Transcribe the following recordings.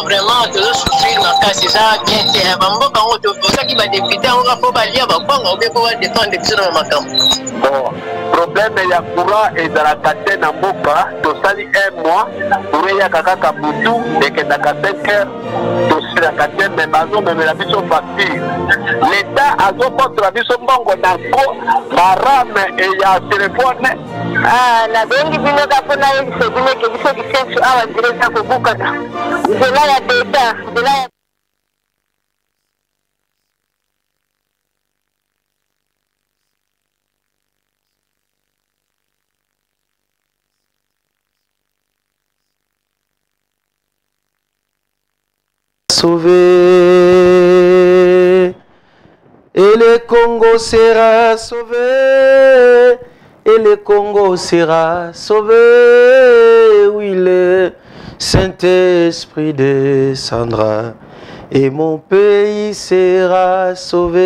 vraiment toujours souffrir dans cas c'est ça bien c'est bamboka on te pour ça qui va député on va pas lier ba bongo bien pour défendre sur makam. Bon, problème il y a courant et dans la catena mboka to sali un mois pour y a kaka butu et que dans 5 heures to sala catena mais bazo même la biso facture. L'état a zo contre biso mbongo na ko barame et il y a téléphone. Ah na bengi bino ka pona yeso bino ke biso ki sensu awa direct ko bukana. De là ya data, de là ya sauvé et le Congo sera sauvé et le Congo sera sauvé, oui le Saint-Esprit descendra et mon pays sera sauvé.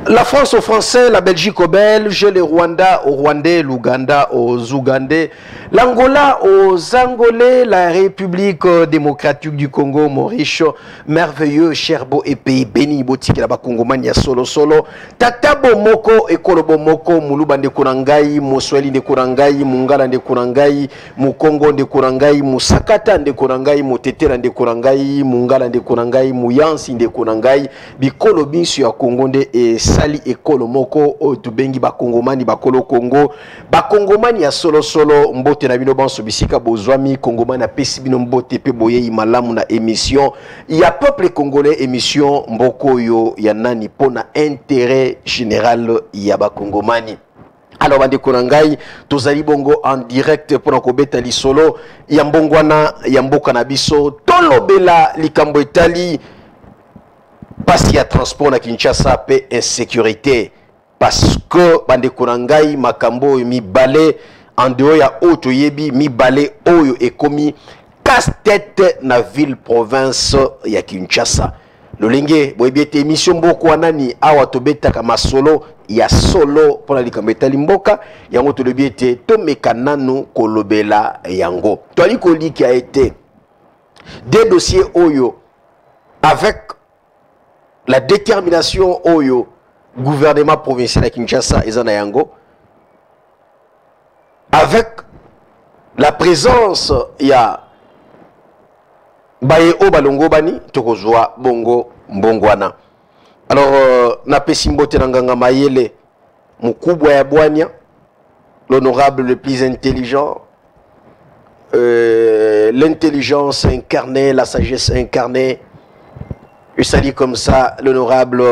La France aux Français, la Belgique aux Belges, le Rwanda aux Rwandais, l'Ouganda aux Ougandais, l'Angola aux Angolais, la République démocratique du Congo, Maurice, merveilleux, Cherbo et pays béni, Botik, là-bas, Congomania, solo, solo, Tatabo Moko, Ekolobo Moko, Muluba de Kurangai, Mosweli de Kurangai, Mungala de Kurangai, Mukongo de Kurangai, Musakata de Kurangai, Mutetera de Kurangai, Mungala de Kurangai, Muyansi de Kurangai, Bikolo Binsu ya Kongonde et Sali Ekolo Moko, Otubengi Bakongomani, Bakolo Congo, Bakongomani ya solo, solo, Mbote na bino banso bisika bozwami Kongomani na pesi bino mbote pe boye imalamu na émission ya peuple congolais émission mboko yo ya nani pona intérêt général ya bakongomani. Alors bande konangai tozali bongo en direct pona kobeta lisolo ya mbongwana ya mboka na biso tolobela likambo etali pasi ya transport na Kinshasa pe insécurité parce que bande konangai makambo mibale en dehors ya auto yebi mibale oyo ekomi casse-tête na ville province ya Kinshasa. Lolenge boyebiete émission mboko wanani awa tobetaka masolo ya solo pona likambo etali mboka yango tolobiete tomeka nanu kolobela yango. Toali koliki a été des dossiers oyo avec la détermination oyo gouvernement provincial ya Kinshasa ezana yango avec la présence ya Baye Obalongo Bani tokozwa bongo mbongwana. Alors na pesi mbote na nganga mayele mukubwa ya bwanya l'honorable le plus intelligent, l'intelligence incarnée, la sagesse incarnée. Je salue comme ça l'honorable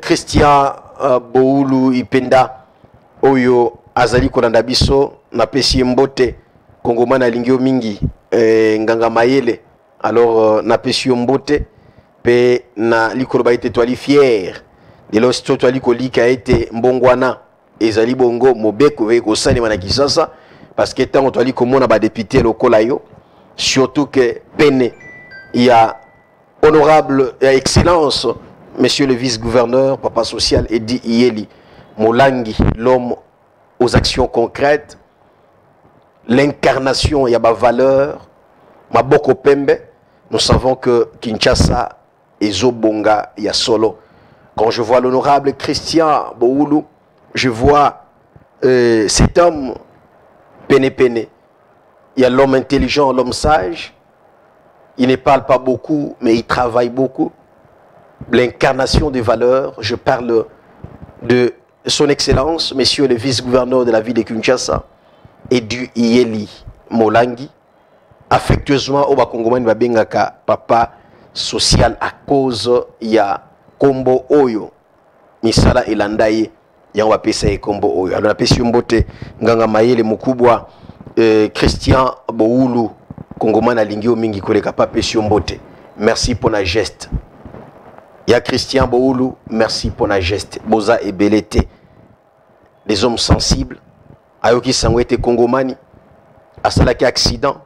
Christian Boulu Ipenda oyo azali kolanda biso na pesi mbote Kongomana lingio mingi nganga mayele. Alors na pesi mbote pe na likolo ba ete toali fier de l'osto toali kolika ete mbongwana ezali bongo mobeko ve ko sani mana kisasa parce que tant toali komona ba député lokola yo surtout que pene il y a honorable et excellence monsieur le vice-gouverneur papa social Edi Iyeli Molangi, l'homme aux actions concrètes, l'incarnation ya ba valeur maboko pembe. Nous savons que Kinshasa est Zobonga ya solo. Quand je vois l'honorable Christian Boulu, je vois cet homme pene. Il y a l'homme intelligent, l'homme sage. Il ne parle pas beaucoup, mais il travaille beaucoup. L'incarnation des valeurs, je parle de son excellence, monsieur le vice-gouverneur de la ville de Kinshasa, Edi Iyeli Molangi, affectueusement au Bakongomani babengaka papa social à cause ya kombo oyo misala elandaye ya wapesa e kombo oyo. Alors la pesi mbote nganga mayele mukubwa Christian Boulu Kongomani alingio mingi koleka pa pesi mbote. Merci pour la geste. Ya Christian Boulu, merci pour la geste. Boza et Belete, des hommes sensibles. Ayoki Sangwete Kongomani, Asalaki accident,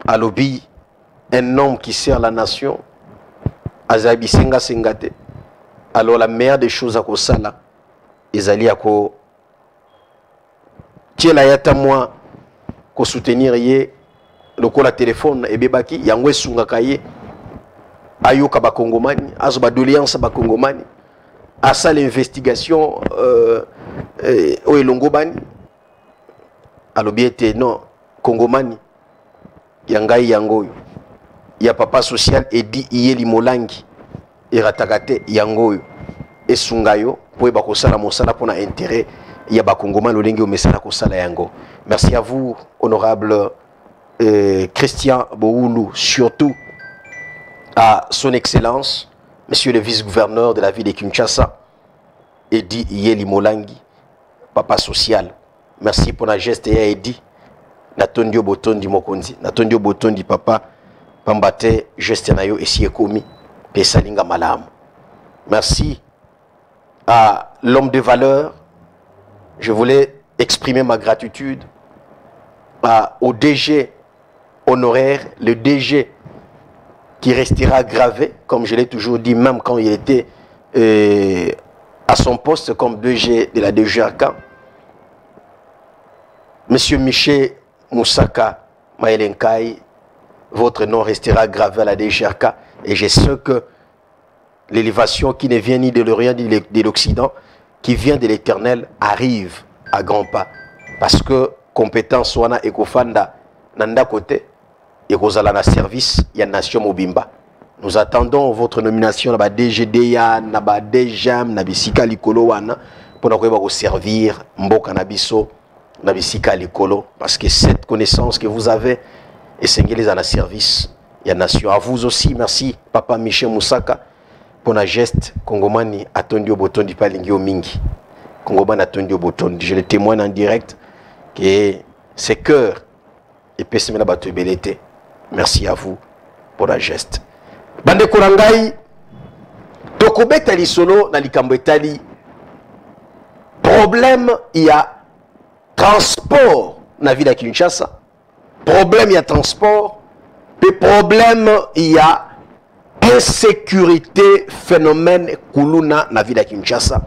à l'obi, un homme qui sert la nation, Azabi Senga Sengate. Alors la meilleure des choses à Kosala, Ezali Ako, Tiela Yata moi, ko soutenir yé, lokola téléphone ebebaki yango esungaka ye ayoka bakongomani azo badoléance bakongomani asala investigation oyo elongo bani alobi ete non kongomani ya ngai yango oyo ya papa social edi iyeli molangi erataka te yango oyo esunga yo po eba kosala mosala mpona intérêt ya bakongomani lolenge omesala kosala yango. Merci à vous honorable Christian Boulou, surtout à son excellence monsieur le vice-gouverneur de la ville de Kinshasa Edi Iyeli Molangi papa social. Merci pour la geste ya Edi natondio botondi mokonzi natondio botondi papa pambate geste na yo esi ekomi pesa linga malamu. Merci à l'homme de valeur. Je voulais exprimer ma gratitude au DG honoraire, le DG qui restera gravé, comme je l'ai toujours dit, même quand il était à son poste comme DG de la DGRK. Monsieur Michel Moussaka Maëlenkai, votre nom restera gravé à la DGRK et je sais que l'élévation qui ne vient ni de l'Orient ni de l'Occident, qui vient de l'Éternel, arrive à grands pas. Parce que compétence wana ekofanda nanda côté et kozala na service ya nation mobimba. Nous attendons votre nomination na ba DGDA na ba DGM na bisika likolo wana pour na servir mboka na biso na bisika likolo parce que cette connaissance que vous avez est singélée à la service ya nation. À vous aussi, merci papa Michel Moussaka pour la geste Kongomani atondi obotondi palingi o mingi. Kongomani atondi obotondi. Je le témoigne en direct que c'est cœur et pesemena bato belete. Merci à vous pour la geste. Bande korangai tokobeta lisolo na likambo etali problème il y a transport na ville de Kinshasa. Problème il y a transport et problème il y a insécurité, phénomène kuluna na ville de Kinshasa.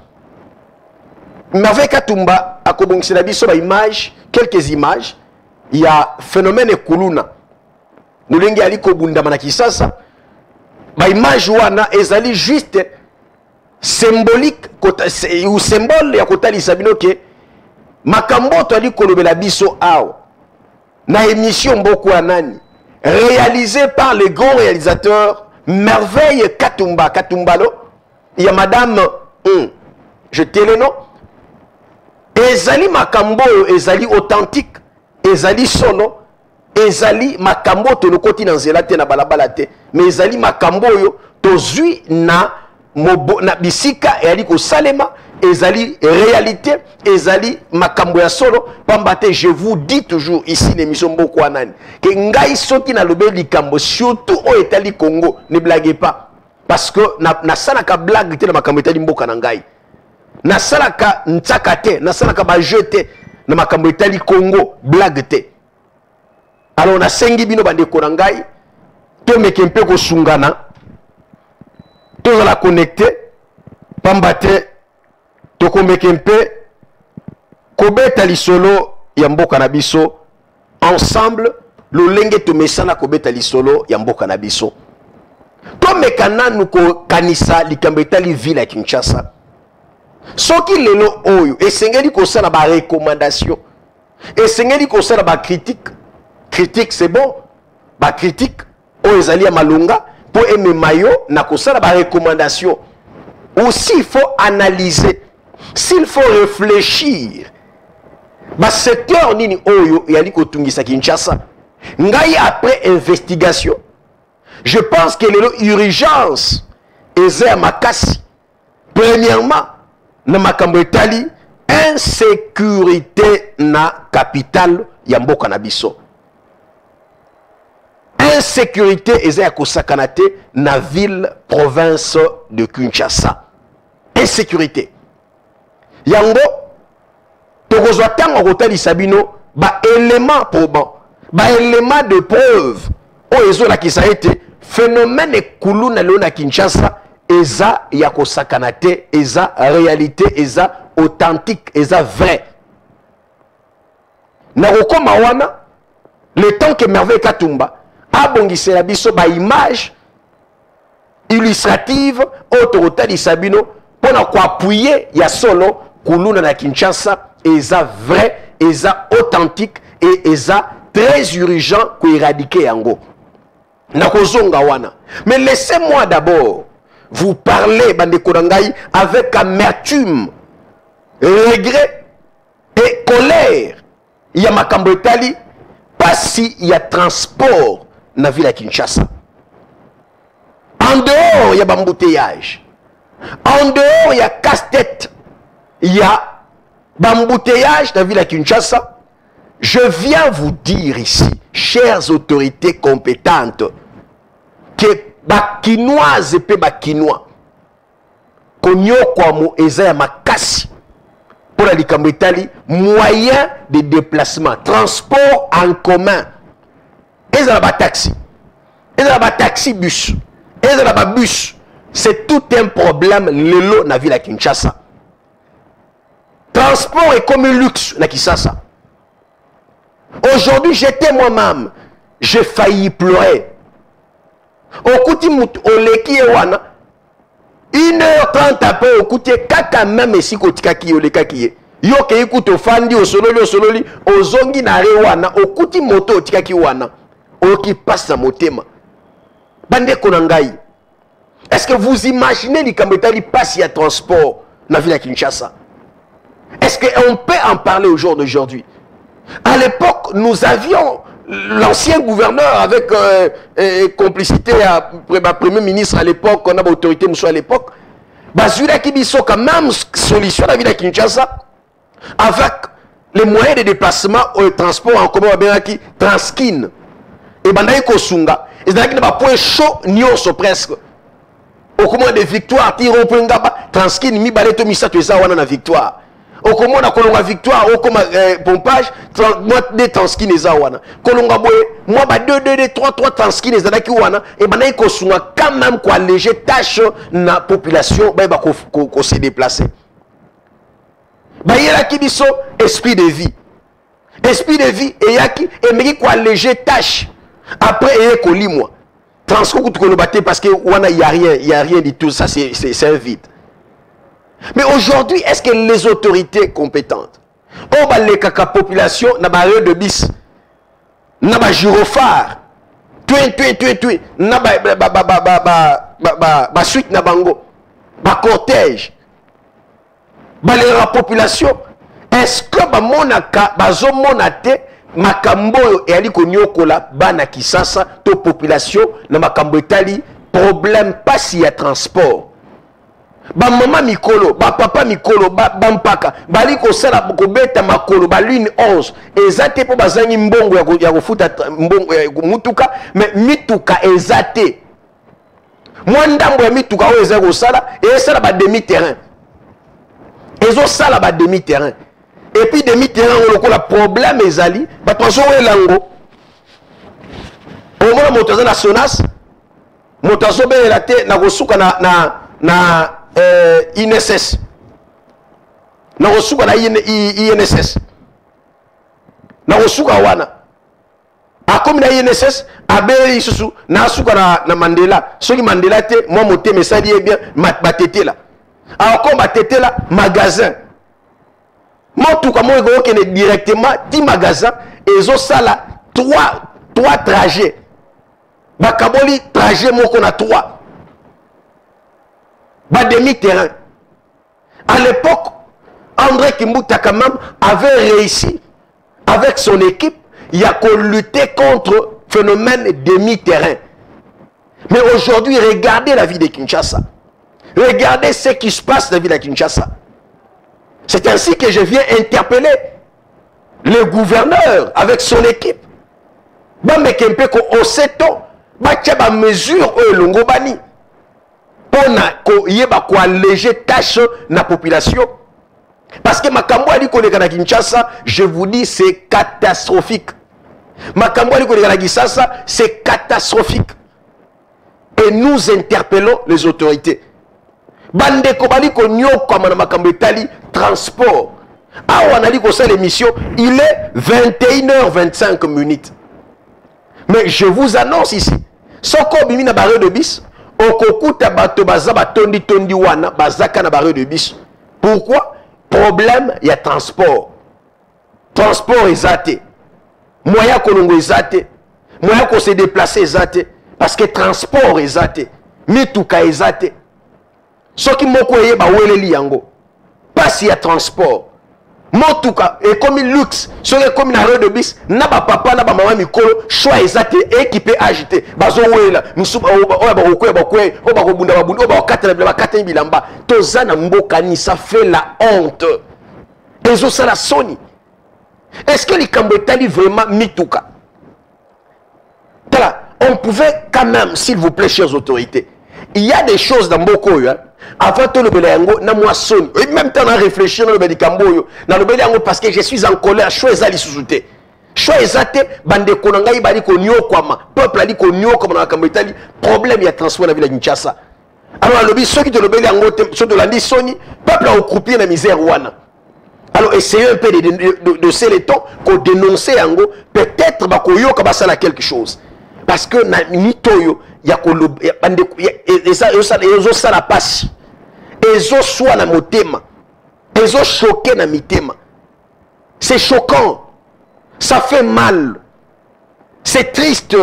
Mais avec Katumba, à Kobongsilabi, sur image, quelques images, il y a phénomène kuluna. Nous l'engi ali Kobunda Manakisasa, ma image wana ezali juste symbolique ou symbole ya kotali sabino ke makambo to ali kolobela biso ao na émission mboko anani réalisée par les grands réalisateurs Merveille Katumba Katumbalo, il y a madame je te le nom ezali makambo ezali authentique ezali solo ezali makambo to lokoti na nzela te na balabala te mais ezali makambo yo tozui na bisika ezali ko salema ezali réalité ezali makambo ya solo pambate. Je vous dis toujours ici l'émission Mboko Anani que ngai soki na lobe likambo surtout o etali Congo ne blaguez pas parce que na salaka blague te na makambo etali mboka na ngai na salaka ntsaka te na salaka ba jeté na makambo etali Congo blague te. Alors na sengi bino bande ko na ngai to mekempe ko sungana to la connecter pambate toko mekempe kobeta lisolo ya mboka na biso ensemble lolenge to mesana kobeta lisolo ya mboka na biso to mekana nuko kanisa likambo etali ville ya Kinshasa soki lelo oyo esengeli kosala ba recommandation esengeli kosala ba critique c'est bon ba critique o ezali ya malunga pour aimer mayo na kosala ba recommandation aussi il faut analyser s'il faut réfléchir ba secteur nini oyo yali kotungisa Kinshasa ngai après investigation je pense que les urgence eza makasi premièrement na makambo etali insécurité na capitale ya mboka na biso. Insécurité eza ya kosakana te na ville province de Kinshasa. Insécurité yango tokozwa tango kotali sabino ba élément probant ba élément de preuve o ezo la kisaete phénomène kuluna leo na Kinshasa eza ya kosakana te eza réalité eza authentique eza vrai na kokoma wana le temps que Merveille Katumba a bongissé la biso ba image illustrative autorité di Sabino pour appuyer ya solo kuluna na Kinshasa eza vrai, eza authentique et eza très urgent pour éradiquer yango. Nakozonga wana. Mais laissez-moi d'abord vous parler bande korangai avec amertume, regret et colère. Il y a makambo etali parce qu'il y a transport dans la ville de Kinshasa. En dehors, il y a embouteillage. En dehors, il y a casse-tête. Il y a embouteillage dans la ville de Kinshasa. Je viens vous dire ici, chères autorités compétentes, que bakinoise et bakinois, konyo kwamo eza makasi pour la likambo etali moyen de déplacement, transport en commun. Eza ba taxi, eza ba taxi bus, eza ba bus. C'est tout un problème lelo na ville à Kinshasa. Transport est comme un luxe na Kinshasa. Aujourd'hui, j'étais moi-même, j'ai failli pleurer. Okuti mutu oleki ewana 1h30 après okuti kaka même esi kotika ki oleka ki yo ke ikuto fandi osololi ozongi na rewana okuti moto otika ki wana oki passe motema bande konangai. Est-ce que vous imaginez likambo etali passe ya transport na ville ya Kinshasa? Est-ce qu'on peut en parler au jour d'aujourd'hui? À l'époque, nous avions l'ancien gouverneur avec complicité à premier ministre à l'époque, on a autorité à l'époque. Bazula Kibiso quand même solution la ville de Kinshasa avec les moyens de déplacement au transport en commun qui Transkin et Bandaï Kosunga. Et c'est un point chaud nyonso presque. Au commun de victoire, tiro pengaba Transkin mi baleto misato wana na victoire. Au comment on a colonga victoire, au comment pompage, moi des transkin les awana. Colonga boy, moi ba 2 3 transkin les adaki wana et banaï ko sunga quand même quoi léger tâche na population ba ko se déplacer. Ba yela ki biso esprit de vie. Esprit de vie et yaki et meki quoi léger tâche. Après et ko limwa. Transco ko lo baté parce que wana il y a rien du tout ça c'est un vide. Mais aujourd'hui, est-ce que les autorités compétentes, on va les caca population, n'a pas de bis, n'a pas gyrophare, n'a pas suite n'a bango, pas cortège, la population, est-ce que monaka, monate, makambo et ali konyokola, bana kisasa, to population, n'a makambo etali, problème pas s'il y a transport. Ba mama mikolo, ba papa mikolo, ba mpaka, bali ko sala ko beta makolo, ba lune 11. Ezate po bazangi mbongo ya kofuta mbongo ya mutuka, mais mituka ezate. Mwandambo ya mituka o eza ko sala, et sala ba demi terrain. Ezo sala ba demi terrain. Et puis demi terrain on lokola problème ezali, ba tozo elango. Au moins motoza na Sonas, motozo be la te na kosuka na INSS na kosuka na INSS na kosuka wana akomi na INSS abeli isusu na suka na Mandela soki Mandela te moi moté message est bien batetela akoma batetela magasin motuka mo ko kene directement ti magasin ezo sala 3 trajets bakaboli trajet moko na 3 bas demi-terrain. À l'époque, André Kimbuta quand même avait réussi avec son équipe, il a lutté contre le phénomène demi-terrain. Mais aujourd'hui, regardez la vie de Kinshasa. Regardez ce qui se passe dans la ville de Kinshasa. C'est ainsi que je viens interpeller le gouverneur avec son équipe. Bamekempe ko oseto, ba mesure e longobani. Pour yeba ko alléger tâche na population. Parce que makambo ali koleka na Kinshasa, je vous dis c'est catastrophique. Makambo ali koleka na Kinshasa, c'est catastrophique. Et nous interpellons les autorités. Bande ko bali ko nyoko na makambo etali transport. Ah on a dit que ça l'émission, il est 21h25 minutes. Mais je vous annonce ici, soko bimi na barre de bis, okokuta bato bazaba tondi wana, bazaka na barre de bis. Pourquoi? Problème, il y a transport. Transport exaté. Moyen kolongo exaté. Moyen qu'on se déplace exaté. Parce que transport exaté. Mituka exaté. Ce qui m'a koye ba weleli yango. Pas s'il y a transport. Motuka et comme luxe, ce qui est comme la rue de bis, n'a pas papa, n'a pas maman mikolo, choix exaté, équipé, agité. Bazo wela, msuba oba okwe, oba kobunda babunda, oba okata bilamba. Tozana mbokani, ça fait la honte. Et ça la soni. Est-ce que les Cambotali vraiment mituka? Voilà, on pouvait quand même, s'il vous plaît, chères autorités, il y a des choses dans Mboko, hein, avant tout le Béléango, na moi sonne. Et même temps, on a réfléchi dans le Bélikambo, dans le Béléango, parce que je suis en colère, choix ali sous-souté. Choix exaté, bande konanga, il bali konyo kwama, peuple a dit konyo comme dans la Cambotali, problème, il y a transport dans la ville de Kinshasa. Alors, le ceux qui te le Béléango, ceux de l'Andi Soni, peuple a occupé la misère ouana. Alors, essayez un peu de serrer les tons, qu'on dénoncer Ango, peut-être bakoyo kabasala quelque chose. Parce que na mitoyo, il y a ça la passe. Ezo soit na motema. Ezo choqué na mitema. C'est choquant. Ça fait mal. C'est triste.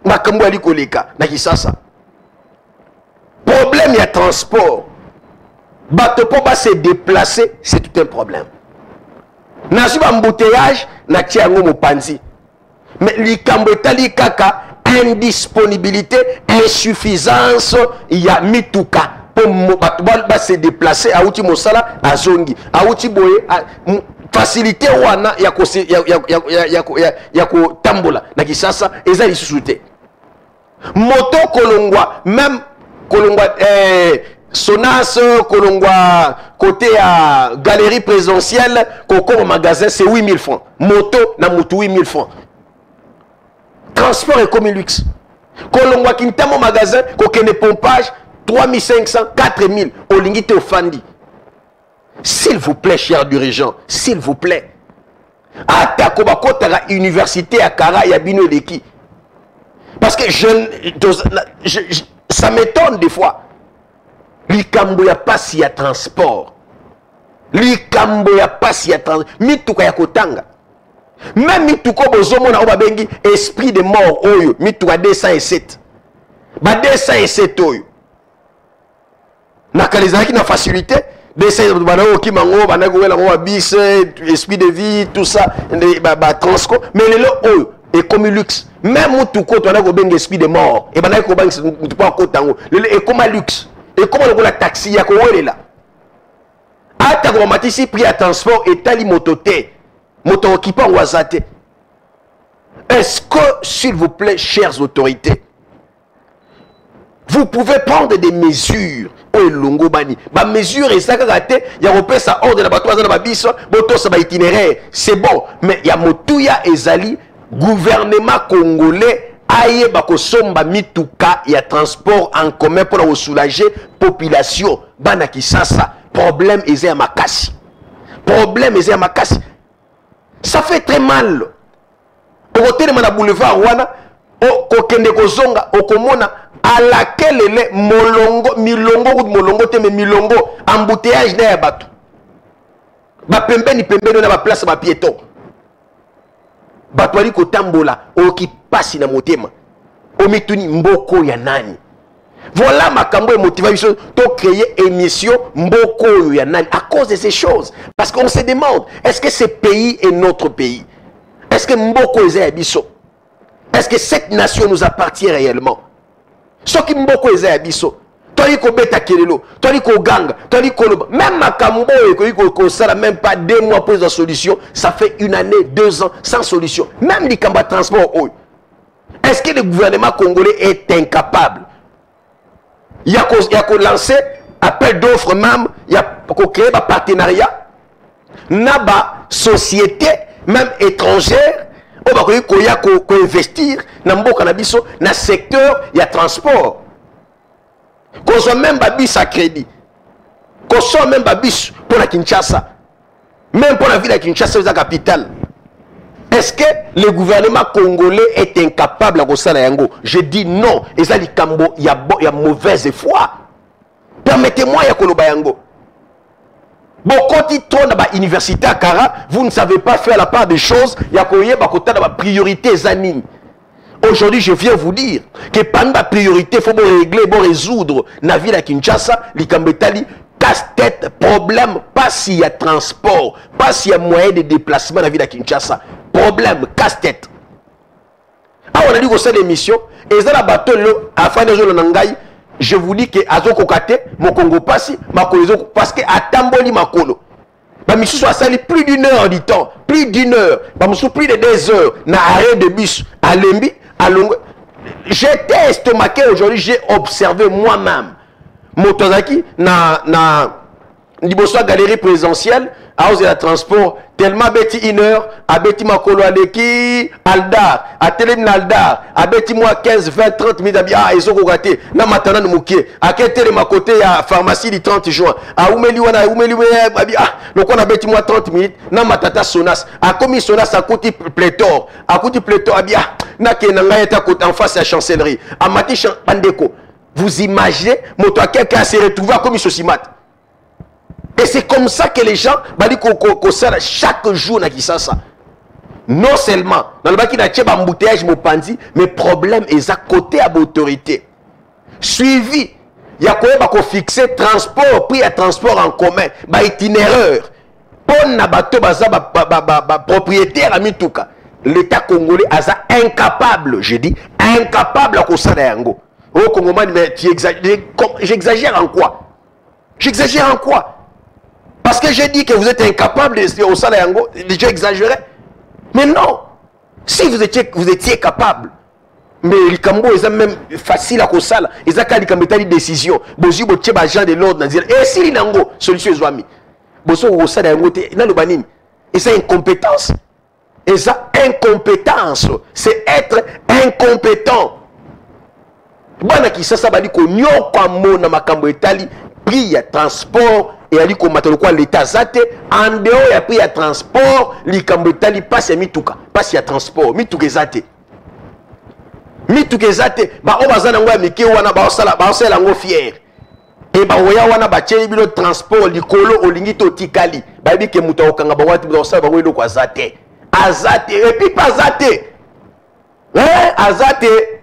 Makambo ali koleka na kisasa. Problème, il y a transport. Bato pour se déplacer, c'est tout un problème. Nasu embouteillage, na tiango mopanzi. Mais likambo etali kaka, indisponibilité, insuffisance, il y a mituka pour se déplacer à outi mosala à zongi, à outi boye, facilité wana ya ko tambola na kisasa ezali susute. Moto kolongwa, même kolongwa Sonas, kolongwa côté à galerie présidentielle, koko au magasin c'est 8000 francs. Moto na mutu 8000 francs. Transport et comme luxe. Kolongwa kintamo magasin, kokene pompage 3500, 4000. Olingite ofandi. S'il vous plaît, cher dirigeant, s'il vous plaît. Atako bakota la université à Kara Yabino Leki. Parce que ça m'étonne des fois. Likambo ya pasi ya transport. Likambo ya pasi ya transport. Mituka ya kotanga. Même mituko bozomo na oba bengi esprit de mort oyo. Mituka 207. Ba 207 oyo. Nakalizaki na facilité. 207 banao ki mango banako wela ko bis esprit de vie tout ça ba transco. Mais lelo oyo et comme luxe. Même mituko to na ko bengi esprit de mort. Et banako ko bengi mituko ko tango. Lelo et comme luxe. Et comment le taxi ya ko là? Ata ko matisi prix à transport et tali mototé. Moto occupant wazate. Est-ce que, s'il vous plaît, chères autorités, vous pouvez prendre des mesures? Oh, longo bani. Ma mesure est ça que il y a repère ça ordre de la bateau dans la biso, boto ça va itinéraire. C'est bon, mais il y a motuya ezali gouvernement congolais. Aye bako somba mituka ya transport en commun pour soulager population bana kisasa. Problème est à makasi. Problème est à makasi. Ça fait très mal. Au côté de mon boulevard wana o kokende kozonga okomona à laquelle les molongo milongo ou molongo te me milongo embouteillage na ya bato. Ba pembeni na ba place ba piéton. Bato ali kotambola o ki pasi na motema o mituni mboko ya nani. Voilà makambo et motivation to créer émission mboko ya nani à cause de ces choses. Parce qu'on se demande, est-ce que ce pays est notre pays? Est-ce que mboko est biso? Est-ce que cette nation nous appartient réellement? Ce qui mboko est biso. Toi ko beta kelelo, toi ko ganga, toi ko loba. Même makambo et ko ça même pas 2 mois pour la solution, ça fait 1 année, 2 ans sans solution. Même les combats transport. Est-ce que le gouvernement congolais est incapable? Il y a qu'à lancer appel d'offres même, il y a qu'à créer un partenariat. Naba société même étrangère, on va investir dans le secteur il y a transport. Qu'on soit même babis à crédit. Qu'on soit même babis pour la Kinshasa. Même pour la ville de Kinshasa, c'est la capitale. Est-ce que le gouvernement congolais est incapable à ça yango? Je dis non. Et ça, il y a mauvaise foi. Permettez-moi ya koloba yango. Bon, quand il tourne à l'université à Kara, vous ne savez pas faire la part des choses. Il y a une priorité zanine. Aujourd'hui, je viens vous dire que parmi les priorités, il faut régler, il faut résoudre la ville à Kinshasa, l'Ikambetali, casse-tête, problème, pas s'il y a transport, pas s'il y a moyen de déplacement dans la ville à Kinshasa. Problème, casse-tête. Ah, on a dit que c'est l'émission, et ça, la bateau, à la fin de jour, je vous dis que Azoko Kate, mon Congo passe, parce que à Tamboli Makolo, monsieur soit sali plus d'une heure du temps, plus d'une heure, plus de 2 heures, na arrêt de bus à Lembi, à Longo. J'étais estomaqué aujourd'hui, j'ai observé moi-même. Motozaki, na Liboso galerie présidentielle, à cause de la transport, tellement bêti 1 heure, à bêti Makolo Aleki, Aldar, à Télém Aldar, à bêti moi 15, 20, 30 minutes, ah, ils ont raté, na maintenant nous mouké, à quel télé à côté, à pharmacie du 30 juin, à Oumeliwana, ah, donc on a bêti moi 30 minutes, na matata Sonas, à commis Sonas, à côté pléthore, ah, na kenanga est à côté en face à la chancellerie, à Mati Pandeko. Vous imaginez, quelqu'un s'est retrouvé à commis Sosimat. Et c'est comme ça que les gens chaque jour na Kisasa. Non seulement dans le baki na tcheba embouteillage mopandi, mais problème est à côté à l'autorité. Suivi, il y a quoi ba fixer transport, prix à transport en commun, ba itinéraire. Pour na bateau baza propriétaire à Mituka. L'État congolais est incapable, je dis incapable à cause de yango. Oh Congolais, mais tu exagères. J'exagère en quoi? J'exagère en quoi? Parce que j'ai dit que vous êtes incapable de au salaire yango, déjà exagéré. Mais non. Si vous étiez capable, mais les Cambo, ils ont même facile à cause ça. Ils ont quand une décision. Bozu boche bagent de l'ordre, dire et si l'inango solution est zoami. Bozu au salaire yango te na le banim. Et c'est incompétence. Et ça incompétence, c'est être incompétent. Bana ki ça bali ko nyoko mona makambo etali prix ya transport et ali ko matelo kwa l'état zate en dehors ya prix ya transport likambo etali passe ya mituka passe ya transport mituka zate ba o bazana ngwa mike wana ba osala ngo fier et ba oya wana ba cheli bilo transport likolo olingi to tikali ba bi ke muta okanga ba wati ba osala ba welo kwa zate azate et puis pas zate azate.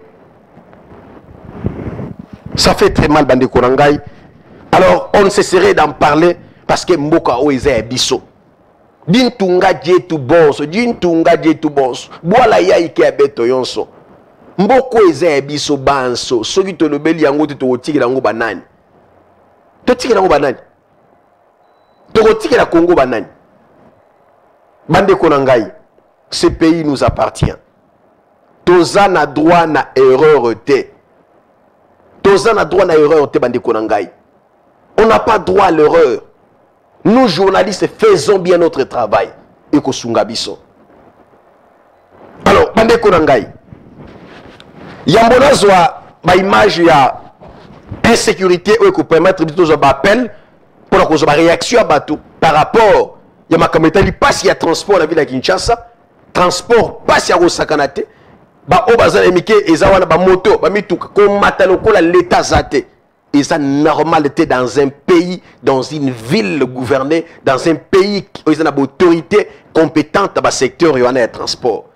Ça fait très mal, Bande Korangai. Alors, on ne cesserait d'en parler parce que Mboka Oeze Bisso. Dintunga Djetu Bonso, Dintunga Djetu Bonso. Boala ya ike abeto yonso. Mboko Oeze Bisso Banso. Soki to lobeli yango te to tiki lango banani. To tiki lango banani. To tiki la Congo banani. Bande Korangai. Ce pays nous appartient. Toza na droit na erreur te. On a droit à l'erreur. On n'a pas droit à l'erreur. Nous, journalistes, faisons bien notre travail. Et alors, Bande Konangai. Yambona zoa, ma image, il y a insécurité qui permettre de appel pour la réaction à bateau par rapport. Il y a ma caméra, pas s'il y a transport dans la ville de Kinshasa, transport, pas s'il y a Sakanate. Ba obazana emike ezawana ba moto ba mituka ko matalo ko la l'état zate et ça normalité dans un pays, dans une ville gouvernée, dans un pays qui a une autorité compétente dans le secteur de transport.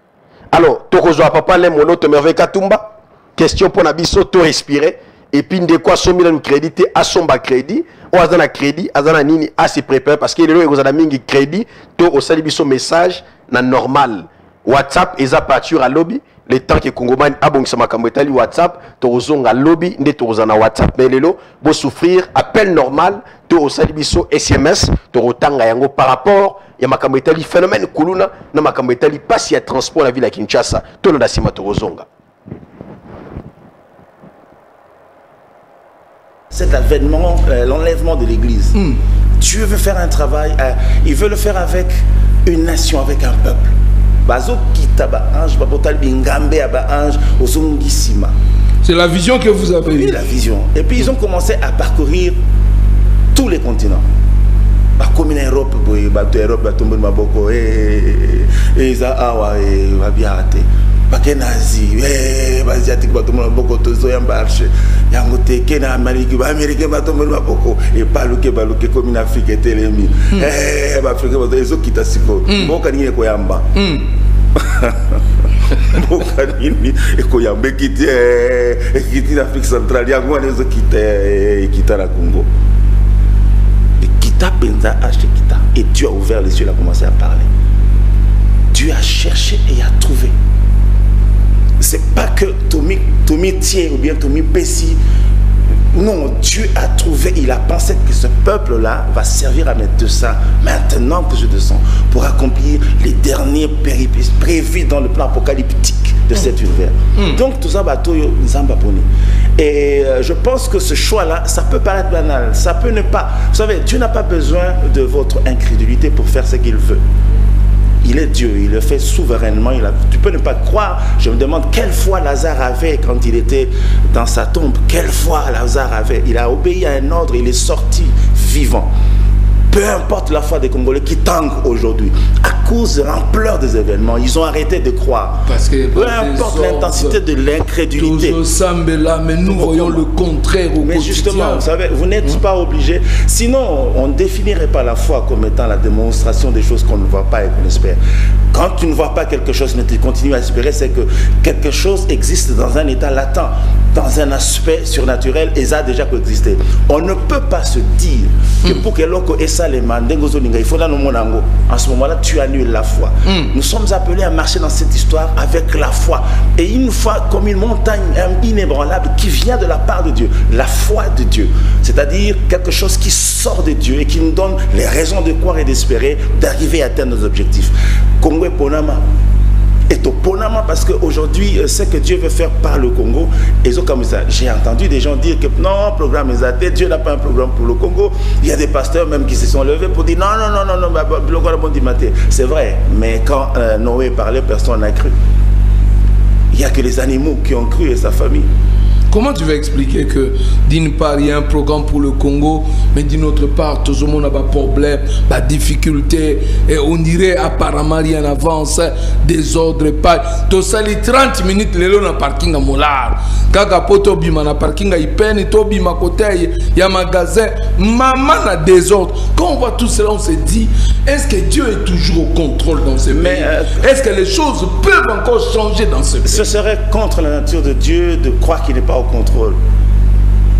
Alors tokozo papa le monoto merveille katumba question pour nabiso to respirer et puis de quoi somi na crédit à son bas crédit ou azana crédit azana nini à se préparer parce que les gens ont mingi crédit to au salibiso message na normal WhatsApp eza partir à lobby. Le temps que Congoman a bon sama kambetali WhatsApp, to ozonga lobby, nde to ozana WhatsApp melelo, bo souffrir appel normal, to osalibiso SMS, to rotanga yango par rapport ya makambetali phénomène kuluna na makambetali passe ya transport la ville à Kinshasa, to na sima to ozonga. Cet avènement, l'enlèvement de l'église. Dieu veut faire un travail, il veut le faire avec une nation, avec un peuple. C'est la vision que vous avez eue. Oui, la vision. Et puis ils ont commencé à parcourir tous les continents. comme en Europe, Europe, tomber maboko, et ça, va bien rater. Pas que nazi, asiatique, va tomber maboko, tout ça, marche. Yangote, que na Amérique, américain, va tomber maboko, et pas le que comme en Afrique, et télémi. Afrique, va les autres qui t'assicent. Bon, quand il y a quoi yamba. Bokanini et Koyambe qui était l'Afrique centrale, il y a les autres qui étaient la Congo. Et Kita Penza acheté Kita. Et Dieu a ouvert les yeux, il a commencé à parler. Dieu a cherché et a trouvé. C'est pas que Tommy Thier ou bien Tommy Pessi. Non, Dieu a trouvé, il a pensé que ce peuple-là va servir à mes 200, maintenant que je descends, pour accomplir les derniers péripéties prévus dans le plan apocalyptique de cet univers. Donc tout ça, et je pense que ce choix-là, ça peut paraître banal, ça peut ne pas. Vous savez, Dieu n'a pas besoin de votre incrédulité pour faire ce qu'il veut. Il est Dieu, il le fait souverainement. Tu peux ne pas croire. Je me demande quelle foi Lazare avait quand il était dans sa tombe. Quelle foi Lazare avait. Il a obéi à un ordre, il est sorti vivant. Peu importe la foi des Congolais qui tanguent aujourd'hui, à cause de l'ampleur des événements, ils ont arrêté de croire. Parce que peu importe l'intensité de l'incrédulité. Mais nous voyons le contraire au quotidien. Justement, vous savez, vous n'êtes pas obligé. Sinon, on ne définirait pas la foi comme étant la démonstration des choses qu'on ne voit pas et qu'on espère. Quand tu ne vois pas quelque chose, mais tu continues à espérer, c'est que quelque chose existe dans un état latent, dans un aspect surnaturel, et ça a déjà coexisté. On ne peut pas se dire que pour que l'on ait ça, il faut dans le en ce moment-là, tu annules la foi. Nous sommes appelés à marcher dans cette histoire avec la foi. Et une foi comme une montagne inébranlable qui vient de la part de Dieu. La foi de Dieu. C'est-à-dire quelque chose qui sort de Dieu et qui nous donne les raisons de croire et d'espérer d'arriver à atteindre nos objectifs. Congo et Ponama. Et au Ponama, parce qu'aujourd'hui, ce que Dieu veut faire par le Congo, j'ai entendu des gens dire que non, programme est athée, Dieu n'a pas un programme pour le Congo. Il y a des pasteurs même qui se sont levés pour dire non, c'est vrai, mais quand Noé parlait, personne n'a cru. Il n'y a que les animaux qui ont cru et sa famille. Comment tu vas expliquer que d'une part il y a un programme pour le Congo, mais d'une autre part tout le monde a des problèmes, des difficultés, et on dirait apparemment rien n'avance, désordre, pas. Tout ça les 30 minutes les dans le parking à Molar. Kaka poto bima na parking à Ipeni, to bima côté il y a magasin, maman a désordre. Quand on voit tout cela, on se dit, est-ce que Dieu est toujours au contrôle dans ce pays? Est-ce que les choses peuvent encore changer dans ce pays? Ce serait contre la nature de Dieu de croire qu'il n'est pas au contrôle.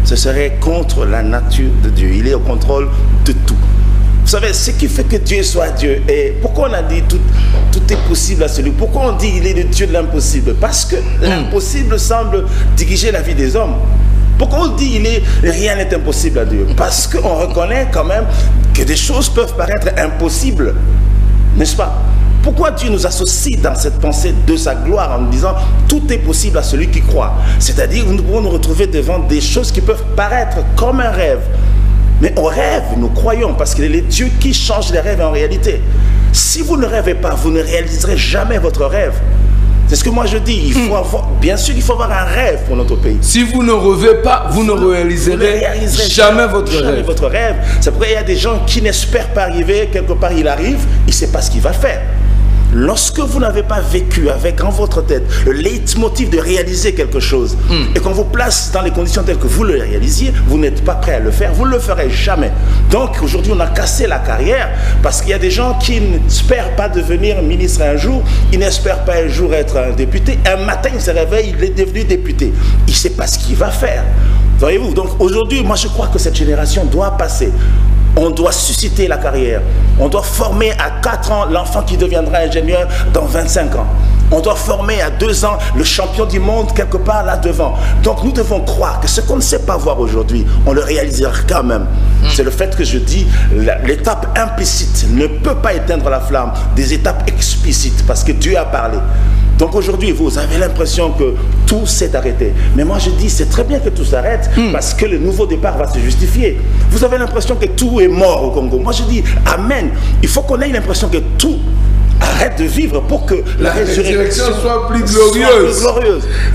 Ce serait contre la nature de Dieu. Il est au contrôle de tout. Vous savez, ce qui fait que Dieu soit Dieu, et pourquoi on a dit tout est possible à celui, pourquoi on dit il est le Dieu de l'impossible? Parce que l'impossible semble diriger la vie des hommes. Pourquoi on dit rien n'est impossible à Dieu? Parce qu'on reconnaît quand même que des choses peuvent paraître impossibles, n'est-ce pas? Pourquoi Dieu nous associe dans cette pensée de sa gloire en nous disant tout est possible à celui qui croit? C'est-à-dire nous pouvons nous retrouver devant des choses qui peuvent paraître comme un rêve. Mais on rêve, nous croyons, parce qu'il est le Dieu qui change les rêves en réalité. Si vous ne rêvez pas, vous ne réaliserez jamais votre rêve. C'est ce que moi je dis, il faut avoir, bien sûr, il faut avoir un rêve pour notre pays. Si vous ne rêvez pas, vous ne réaliserez jamais votre rêve. C'est pourquoi il y a des gens qui n'espèrent pas arriver, quelque part il arrive, il ne sait pas ce qu'il va faire. Lorsque vous n'avez pas vécu avec en votre tête le leitmotiv de réaliser quelque chose et qu'on vous place dans les conditions telles que vous le réalisiez, vous n'êtes pas prêt à le faire, vous ne le ferez jamais. Donc aujourd'hui on a cassé la carrière parce qu'il y a des gens qui n'espèrent pas devenir ministre un jour, ils n'espèrent pas un jour être un député, un matin il se réveille, il est devenu député, il ne sait pas ce qu'il va faire. Voyez-vous, donc aujourd'hui moi je crois que cette génération doit passer. On doit susciter la carrière. On doit former à 4 ans l'enfant qui deviendra ingénieur dans 25 ans. On doit former à 2 ans le champion du monde quelque part là devant. Donc nous devons croire que ce qu'on ne sait pas voir aujourd'hui, on le réalisera quand même. C'est le fait que je dis, l'étape implicite ne peut pas éteindre la flamme des étapes explicites parce que Dieu a parlé. Donc aujourd'hui, vous avez l'impression que tout s'est arrêté. Mais moi je dis, c'est très bien que tout s'arrête parce que le nouveau départ va se justifier. Vous avez l'impression que tout est mort au Congo. Moi je dis, amen. Il faut qu'on ait l'impression que tout arrête de vivre pour que la résurrection soit plus glorieuse.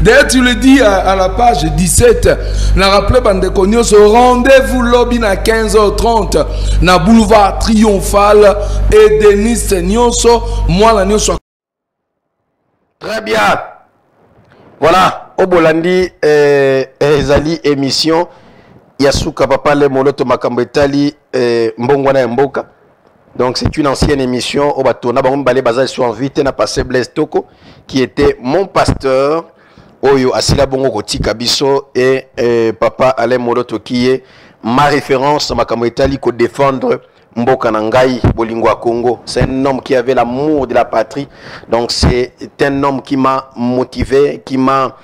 D'ailleurs, tu le dis à la page 17, na rappelé Bandeko Nyonso, rendez-vous lobby à 15h30 na boulevard Triomphal et Denis Nyonso, moi la Nyonso. Très bien. Voilà, Obolandi ezali émission Yasuka Papa le Moloto Makambetali Mbongwana Mboka. Donc c'est une ancienne émission au bateau. Na bango balé bazal sur invité na passé Blaise Toko qui était mon pasteur Oyo Asila Bongo Kotika Biso et Papa Alain Moloto qui est ma référence Makambetali ko défendre Mboka Nangai Bolingwa Congo. C'est un homme qui avait l'amour de la patrie. Donc c'est un homme qui m'a motivé, qui m'a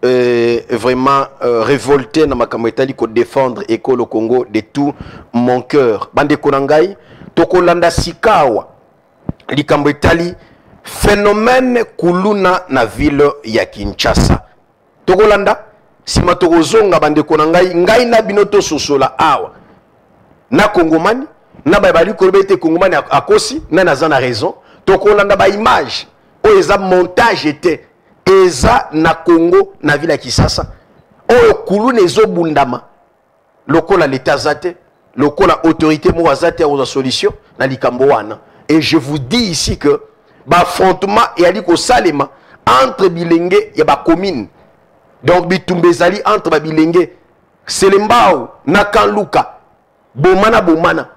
vraiment révolté dans Makambetali ko défendre le Congo de tout mon cœur. Bande Konangai Tokolanda Sikawa Likambetali phénomène kuluna na ville ya Kinshasa. Tokolanda sima tokozonga bande konangai ngai na binoto sosola awa na Kongomani na babali kolobete Kongomani akosi na nazana raison. Tokolanda ba image o eza montage était eza na Congo na ville ya Kinshasa o kuluna ezobundama lokola l'état zate lokola autorité moazate aux solutions na likambo wana. Et je vous dis ici que l'affrontement est ko salema entre bilenge et ba commune. Donc bitumbezali entre bilenge Selembao na Kanluka bomana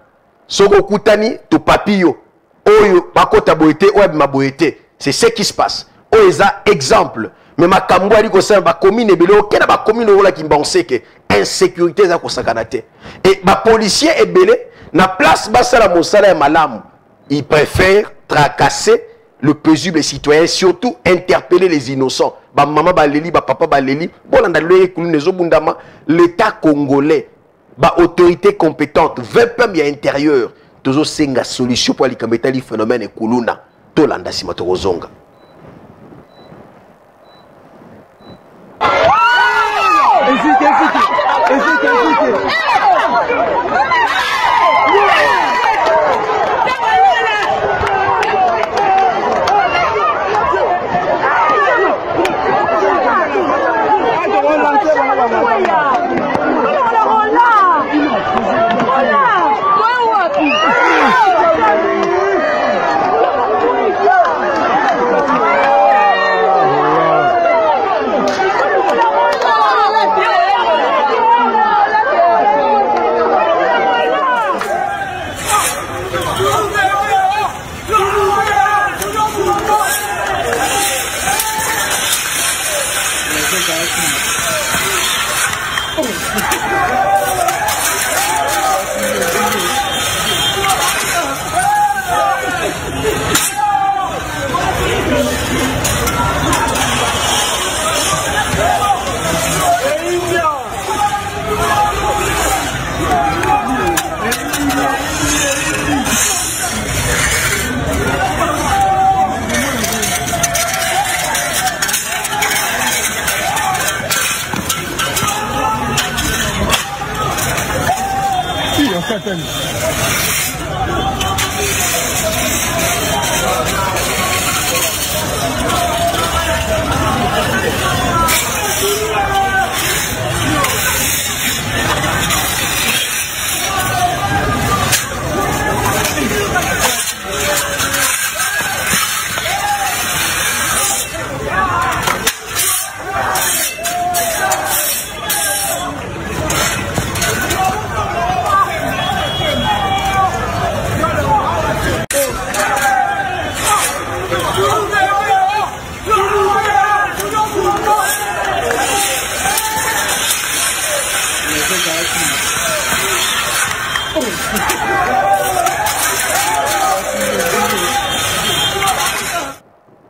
soko kutani to papillo oyo bakota boete oyo maboete. C'est ce qui se passe. Oeza exemple. Mais ma kambo ali ko sa ba commune ebele okena ba commune ola ki mbonseke insécurité za ko sakanate. Et ba policier ebele na place basala mosala ya malamu. Ils préfèrent tracasser le paisible citoyen, surtout interpeller les innocents. Ba maman baleli, ba papa baleli, bolanda loye kulunezo bundama, l'état congolais, ba autorité compétente, veut pas bien intérieur. Tozo senga solution pour likambetali phénomène kuluna. Tolanda simatorozonga.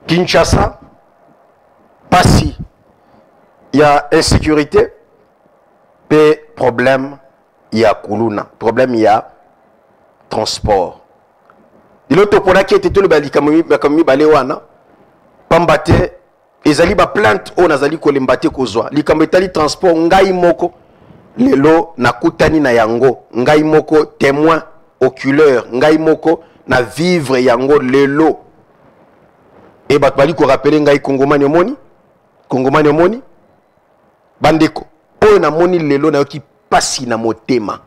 Kinshasa, Passi, il y a insécurité, et problème, il y a Kuluna, problème, il y a transport. Il y a l'autre qui était tout le balikamoui balewana, pambate, ezali ba plainte o nazali kolembate kozwa. Likambetali transport ngai moko, lelo nakutani na yango, ngai moko témoin oculaire, ngai moko na vivre yango lelo. Et batbali ko rappeler ngai Kongomani omoni. Kongomani omoni. Bandeko. O na moni lelo na ki pasi na motema.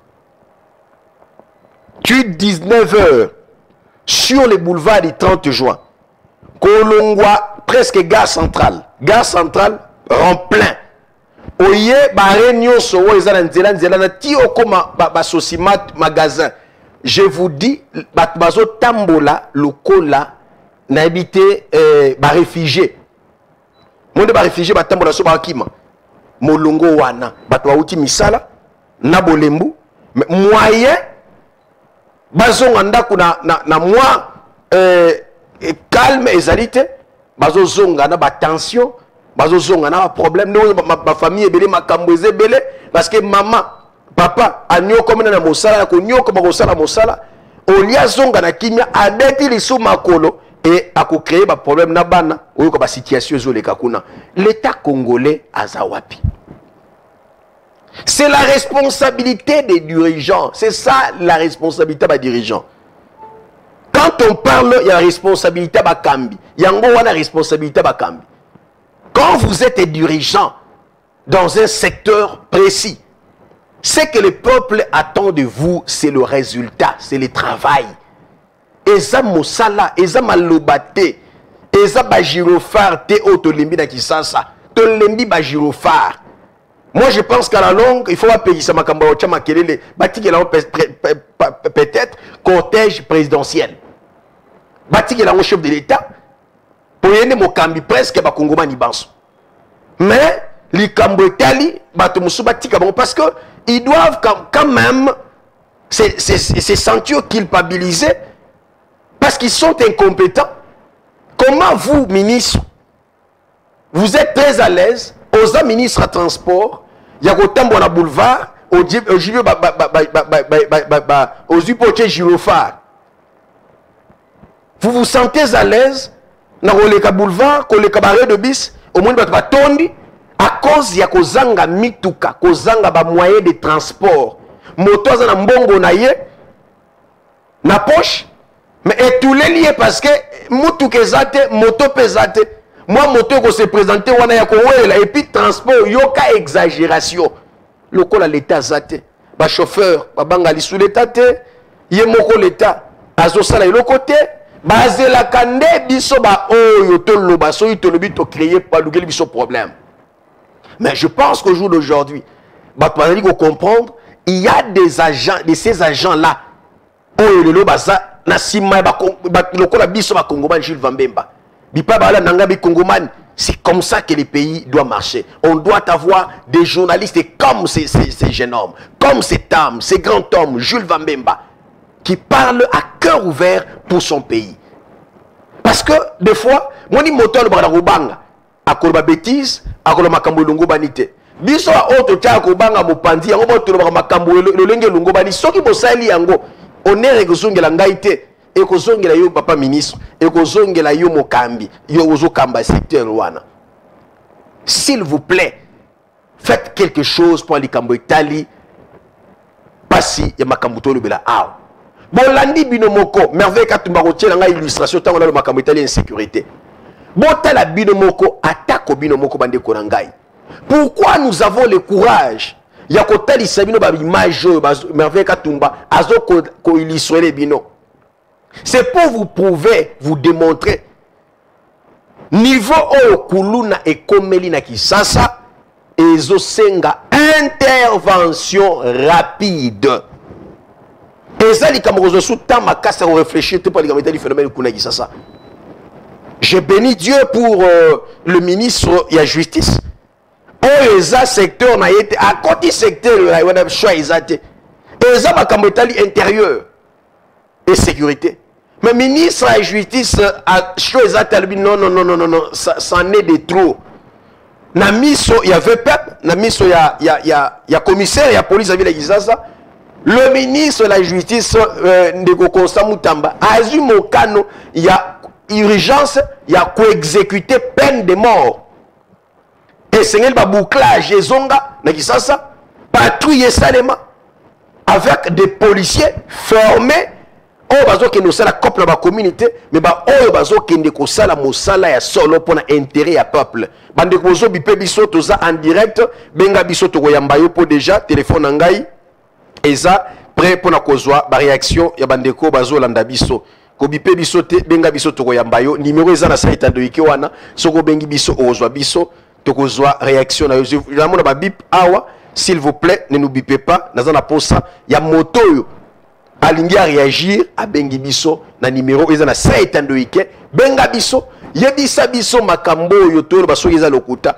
Tu 19h sur les boulevards du 30 juin. Kolongwa presque gare centrale. Gare centrale rend plein. Oye ba réunion so eza na nzela na ti okoma ba sosimat magasin. Je vous dis bazo tambola lokola na habité ba réfugié. Monde ba réfugié ba tambola so ba kima. Molongo wana bato bauti misala na bolembu moyen bazonga ndako na moi calme ezalité bazo zonga na ba tension bazo zonga na problème no ma famille ebele makambo ezebele parce que maman papa anyo comme na mosala ko nyoko ba kosala mosala olia zonga na kimia abeti liso makolo et à créer ba problème na bana oyo ko ba situation ezoleka kuna l'état congolais azawapi. C'est la responsabilité des dirigeants. C'est ça la responsabilité des dirigeants. Quand on parle, il y a la responsabilité de Kambi. Il y a la responsabilité de Kambi. Quand vous êtes dirigeant dans un secteur précis, ce que le peuple attend de vous, c'est le résultat, c'est le travail. Eza mosala, eza malobate, eza bajirofar te otolembi na kisasa, tolembi bajirofar. Moi, je pense qu'à la longue, il faut payer ça, peut-être cortège présidentiel. Bâti un chef de l'État, pour y aller Mokambi presque, mais les Kambotali, parce qu'ils doivent quand même se sentir culpabilisés parce qu'ils sont incompétents. Comment vous, ministre, vous êtes très à l'aise aux ministres à transport, il y a autant de boulevard, aux hypothèses gyrophare. Vous vous sentez à l'aise dans le boulevard, dans le cabaret de bis, au moins de tondi, à cause de kozanga mituka, kozanga ba moyen de transport. Moto za na mbongo na ye, na poche, mais et tous les liés parce que mutuka ezate, moto pesate. Moi, moto ko se présenter wana ya ko wela et puis transport yoka exagération. Lokola l'état zate, ba chauffeur, ba bangali sous l'état te, ye moko l'état azo sala le côté, ba zela kande biso ba oyo to loba so to lobi to créer pas lugeli biso problème. Mais je pense qu'au jour d'aujourd'hui, ba tu ko comprendre, il y a des agents, de ces agents là oyo le loba za na sima ba lokola biso ba Kongomani Jules Vambemba. C'est comme ça que les pays doivent marcher. On doit avoir des journalistes comme ces jeunes hommes, comme cet homme, ces grands hommes, Jules Vambemba, qui parlent à cœur ouvert pour son pays. Parce que des fois, moi, je moteur le à cause de bêtise, à cause de makambo longo banité. Biso a autre tia ko banga mopandi, yango boto le makambo le lenge longo bani. Soki bosali yango, on est regozongela ngaité. Et que zongela yo papa ministre et que zongela yo mokambi yo ozo kamba secteur wana. S'il vous plaît, faites quelque chose pour les kambo Italie. Pasi ya makambo to lobela aw. Bolandi binomoko merveille katumba rotiela nga illustration tango na le makambo Italie insécurité. Botala binomoko attaque binomoko bande ko ngai. Pourquoi nous avons le courage ya kotali sabino ba image merveille katumba azo ko illustrer bino. C'est pour vous prouver, vous démontrer. Niveau Okuluna et Komeli na Kisasa, ezo senga intervention rapide. Et ça, les Camerounais sous temps ma casse à réfléchir pour les Camerounais du phénomène Kuna Kisasa. Je bénis Dieu pour le ministre de la Justice. Oh, ça secteur na été à côté secteur là, on a choix exact. Et ça, ma Camerounais intérieur et sécurité. Mais ministre de la Justice a choisi non, ça en est de trop. Na miso il y avait peuple, na miso il y a commissaire, il y a police avec les Gizaza. Le ministre de la Justice de Constant Moutamba a eu mon canon, il y a urgence, il y a co-exécuter peine de mort. Et c'est un bouclage et zonga na Gizaza, patrouiller salement avec des policiers formés. oyo bazokende kosala couple na bacommunauté mais baoyo bazokende kosala mosala ya solo mpona intérêt ya peuple bandeko bozobipe biso toza en direct benga biso tokoyamba yo mpo déjà telefone na ngai eza prêt mpona kozwa baréaction ya bandeko bazolanda biso kobipe biso te benga biso tokoyamba yo numéro eza na site andoiki wana soko bengi biso okozwa biso tokozwa réaction na yo namona babip awa s'il vous plaît ne nous bipez pas naza na posa ya moto oyo alingi a réagir a bengi biso na numéro eza na site andoiki benga biso yebisa biso makambo oyo to basoki eza lokuta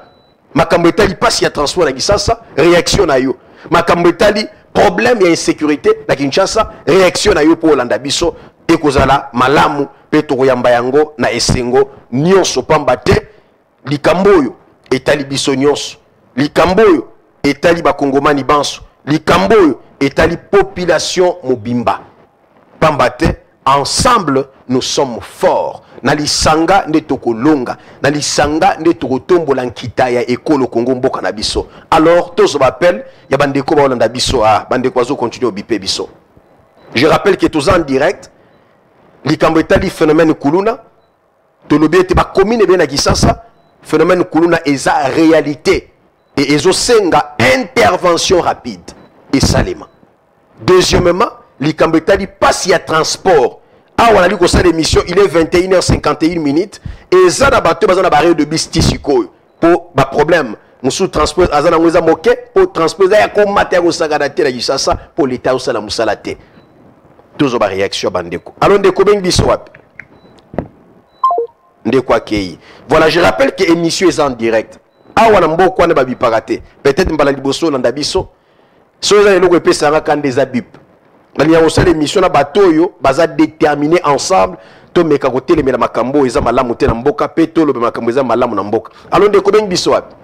makambo etali pasi ya transport na Kinshasa réaction na yo makambo etali problème ya insécurité na Kinshasa réaction na yo pour landa biso ekozala malamu pe tokoyamba yango na esengo nyonso pamba te likambo oyo etali biso nyonso likambo oyo etali bakongomani banso likambo oyo etali population mobimba pamba te ensemble nous sommes forts na lisanga nde tokolonga na lisanga nde tokotombola nkita ya ekolo Congo mboka na biso alors tozo bappel ya bandeko baolanda biso bandeko bazo continuer obipe biso je rappelle que tous en direct likambo etali phénomène kuluna tolobi ete bakomine be na Kinshasa phénomène kuluna eza réalité et ezosenga intervention rapide et salema deuxièmement likambo etali pasi ya transport awa nali kosala émission il est 21h51 minutes et eza na bato baza na barrière de bus ti sikoyo po ba problème musu transport aza na ngweza moke po transport ya komata ya kosangana te na Kinshasa po l'état osala musala te tozo ba réaction bandeko alors ndeko bengi biso wapi ndeko akei voilà je rappelle que émission est en direct awa na mboko wana babipaka te peut-être mbala liboso landa biso so eza eloko epesanga kande eza bip nani ya kosala émission na bato oyo baza déterminé ensemble tomeka kotelemela makambo eza malamu te na mboka pe tolobe makambo eza malamu na mboka alors ndeko bengi biso wapi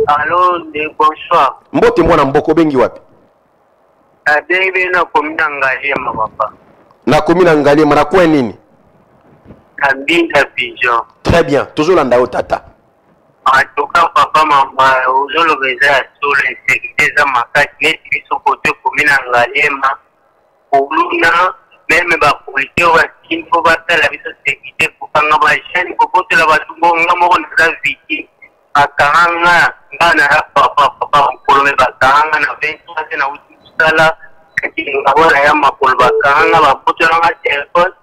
Allô, bonsoir. mbote mwana mboko bengi wapi Adebe na komina Ngaliema papa. na komina Ngaliema na kwa nini Kabinda Pigeon. très bien tozolanda yo tata En tout cas papa mama ozolobeza solo insécurité za makati neti biso kote komina Ngaliema oluna meme bapolitike bakini po basala biso sécurité kopanga bajeni kokotela bato bonga moko naza viki bakanga nga na papa mokolo me bakanga na 23 na uti kusala ngabona ya makolo bakanga baputelanga telefone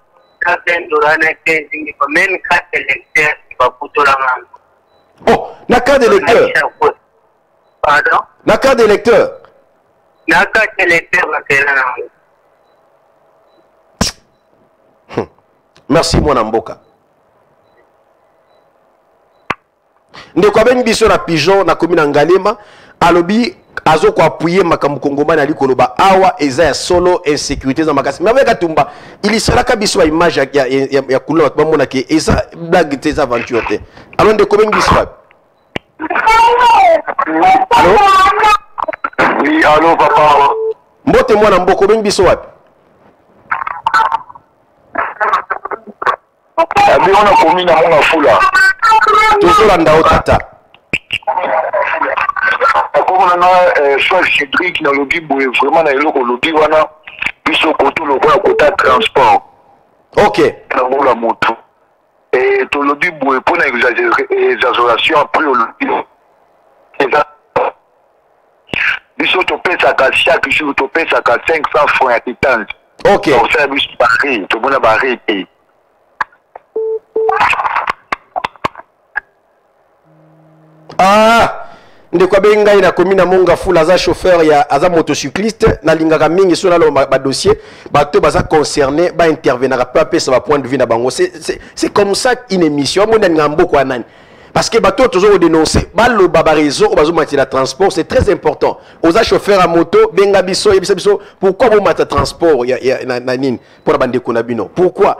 na $10 na 15 ko men carte électeur baputelanga. oh na carte d'électeur pardon na carte d'électeur na carte électeur bakela na merci mwana mboka ndeko abengi biso na Pigeon na komina Ngaliema alobi azo ko appuyer makambo kongomani ali koloba awa eza ya solo insécurité za makasi mais avec Tumba il sera ka biso image ya kulula ba mona ke eza blague te za aventure te alors ndeko bengi biso allô oui allô papa mbote mwana mboko bengi biso wapi abi on a commis na monga fula tozolanda o tata akoma na Charles Cédric na lobby boye vraiment na eloko lobby wana biso koto lokola kota transport ok na la moto et to lobby boye pour na exagération après au lobby biso to pesa ka chaque jour to pesa ka 500 francs à titane ok au service barré to bona barré ndeko abenga ina komina monga fula za chauffeur ya aza motocycliste na lingaka mingi so na lo ba dossier bato baza concerné ba intervenir pas pesa ba point de vue na bango c'est comme ça une émission mo ndanga mboko anani parce que bato toujours dénoncer balo baba réseau bazo mati la transport c'est très important aux chauffeurs à moto benga biso yebisa biso pourquoi vous mata transport ya na nini pour bande ko na bino pourquoi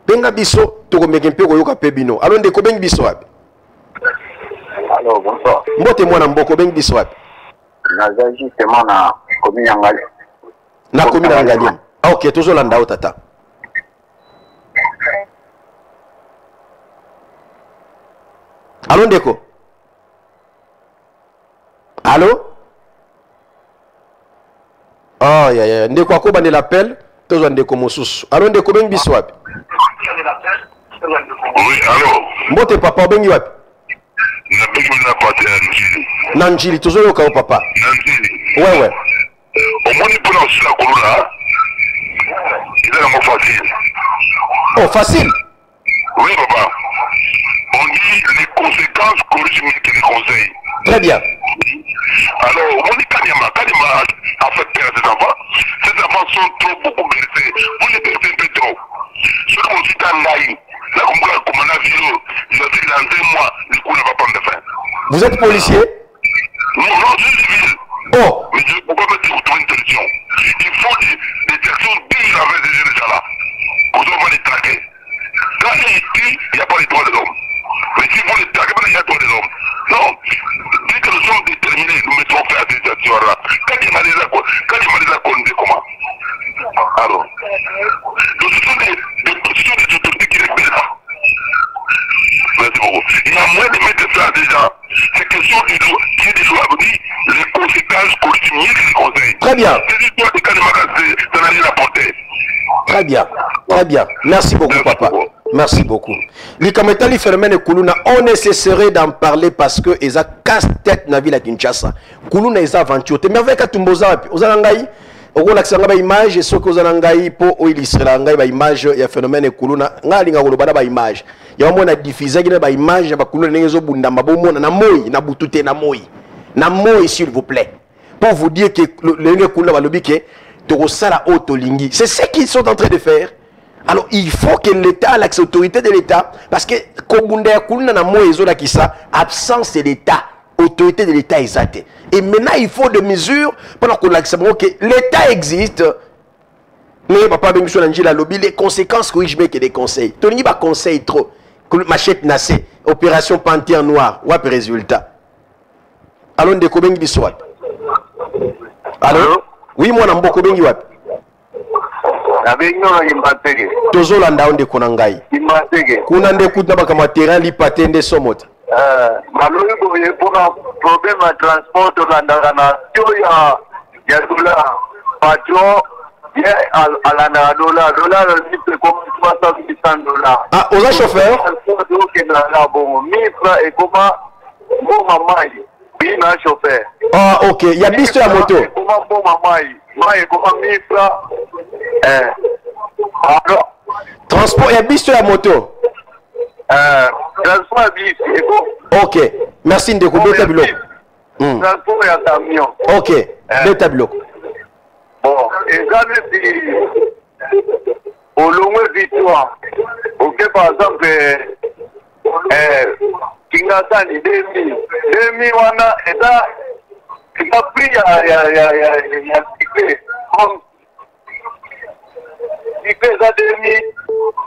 benga biso to ko meke mpe ko yoka pe bino alors ndeko bengi biso wapi. Alors, bonsoir. Mbote mwana mboko bengi biso wapi? Naza justement na commune Ngali. Na commune Ngali. Ah ok, tozolanda o tata. Allô ndeko? Allô? Oh ya ya, ndeko akoba de l'appel. Tous on déco mosus. Alors déco bengi biswap. Oui, alors. Mbote papa bengi wap. Na bengi na parti Nanjili. Nanjili tous on ka papa. Nanjili. Ouais. Au moins pour la sur la colonne. Il est vraiment facile. Oh, facile. Oui, papa. On dit les conséquences corrigent mieux que les conseils. Très bien. Alors, on dit Kanima a fait peur à ses enfants. Ces enfants sont beaucoup blessés. Vous les blessez un peu trop. Ceux qui ont cité Ngaï, là, comme on a vu, ils ont dit que dans 2 mois, le coup ne va pas me faire. Vous êtes policier? Non, je suis civil. Oh. Mais je ne peux pas me dire trouver une solution. Il faut des directions dignes avec ces jeunes gens-là. Pour ça, on va les traquer. Quand ils tuent, il n'y a pas les droits de l'homme. Mais s'il faut les traquer, il y a les droits de l'homme. Non. Dès que nous sommes déterminés, nous mettrons fin à ces situations-là. Quand il m'a déjà conduit, comment? Alors, donc ce sont des autorités qui répètent. Merci beaucoup. Il y a moins de mettre ça déjà. C'est question qui est des lois. Les conséquences continuent que les conseils. Très bien. C'est l'histoire de Kanimaka, ça n'a rien apporté. Très bien. Très bien. Merci beaucoup, papa. Merci beaucoup. Les commentaires, les phénomènes de Koulouna, on nécessaire d'en parler parce que ils ont casse-tête dans la ville de Kinshasa. Koulouna, ils ont aventure. Mais avec Atumboza, vous avez on a une image et ce que vous avez pour illustrer la image, il y a un phénomène de Koulouna. Il y a une image. Il y a une diffusé une image, il y a une image, s'il vous plaît. Pour vous dire que le Koulouna va le biquer, c'est ce qu'ils sont en train de faire. Alors il faut que l'État, l'autorité de l'État, parce que absence de l'État, autorité de l'État exacte. Et maintenant il faut des mesures pendant que l'État existe. Mais papa les conséquences que je mets que des conseils. Tu n'as pas conseil trop. Machette nassé, opération Panthère Noire, ou après résultat. Allons de Kobengi Biswat. Allô? Oui, moi, je suis beaucoup wap. Tozolanda onde kunangai. Kuna nde kutna baka matériel li patende somota. Maloni boye pour un problème de transport Tolanda na ya dollar. Patron à la dollar c'est comme $300. Ah, aux chauffeur? Bon, mifra et comment bon maman. Oui, na chauffeur. Ah, ok. Il y a bis sur la moto. Comment bon maman. Comment mifra. Alors. Transport, il y a bis sur la moto. Transport bis. Ok. Merci de couper ta bloc. Transport et camion. Ok. De ta bloc. Bon, et ça c'est au long victoire. Ok, par exemple, Kingasani 2000 wana eza c'est pris ya cycle comme cycle za 2000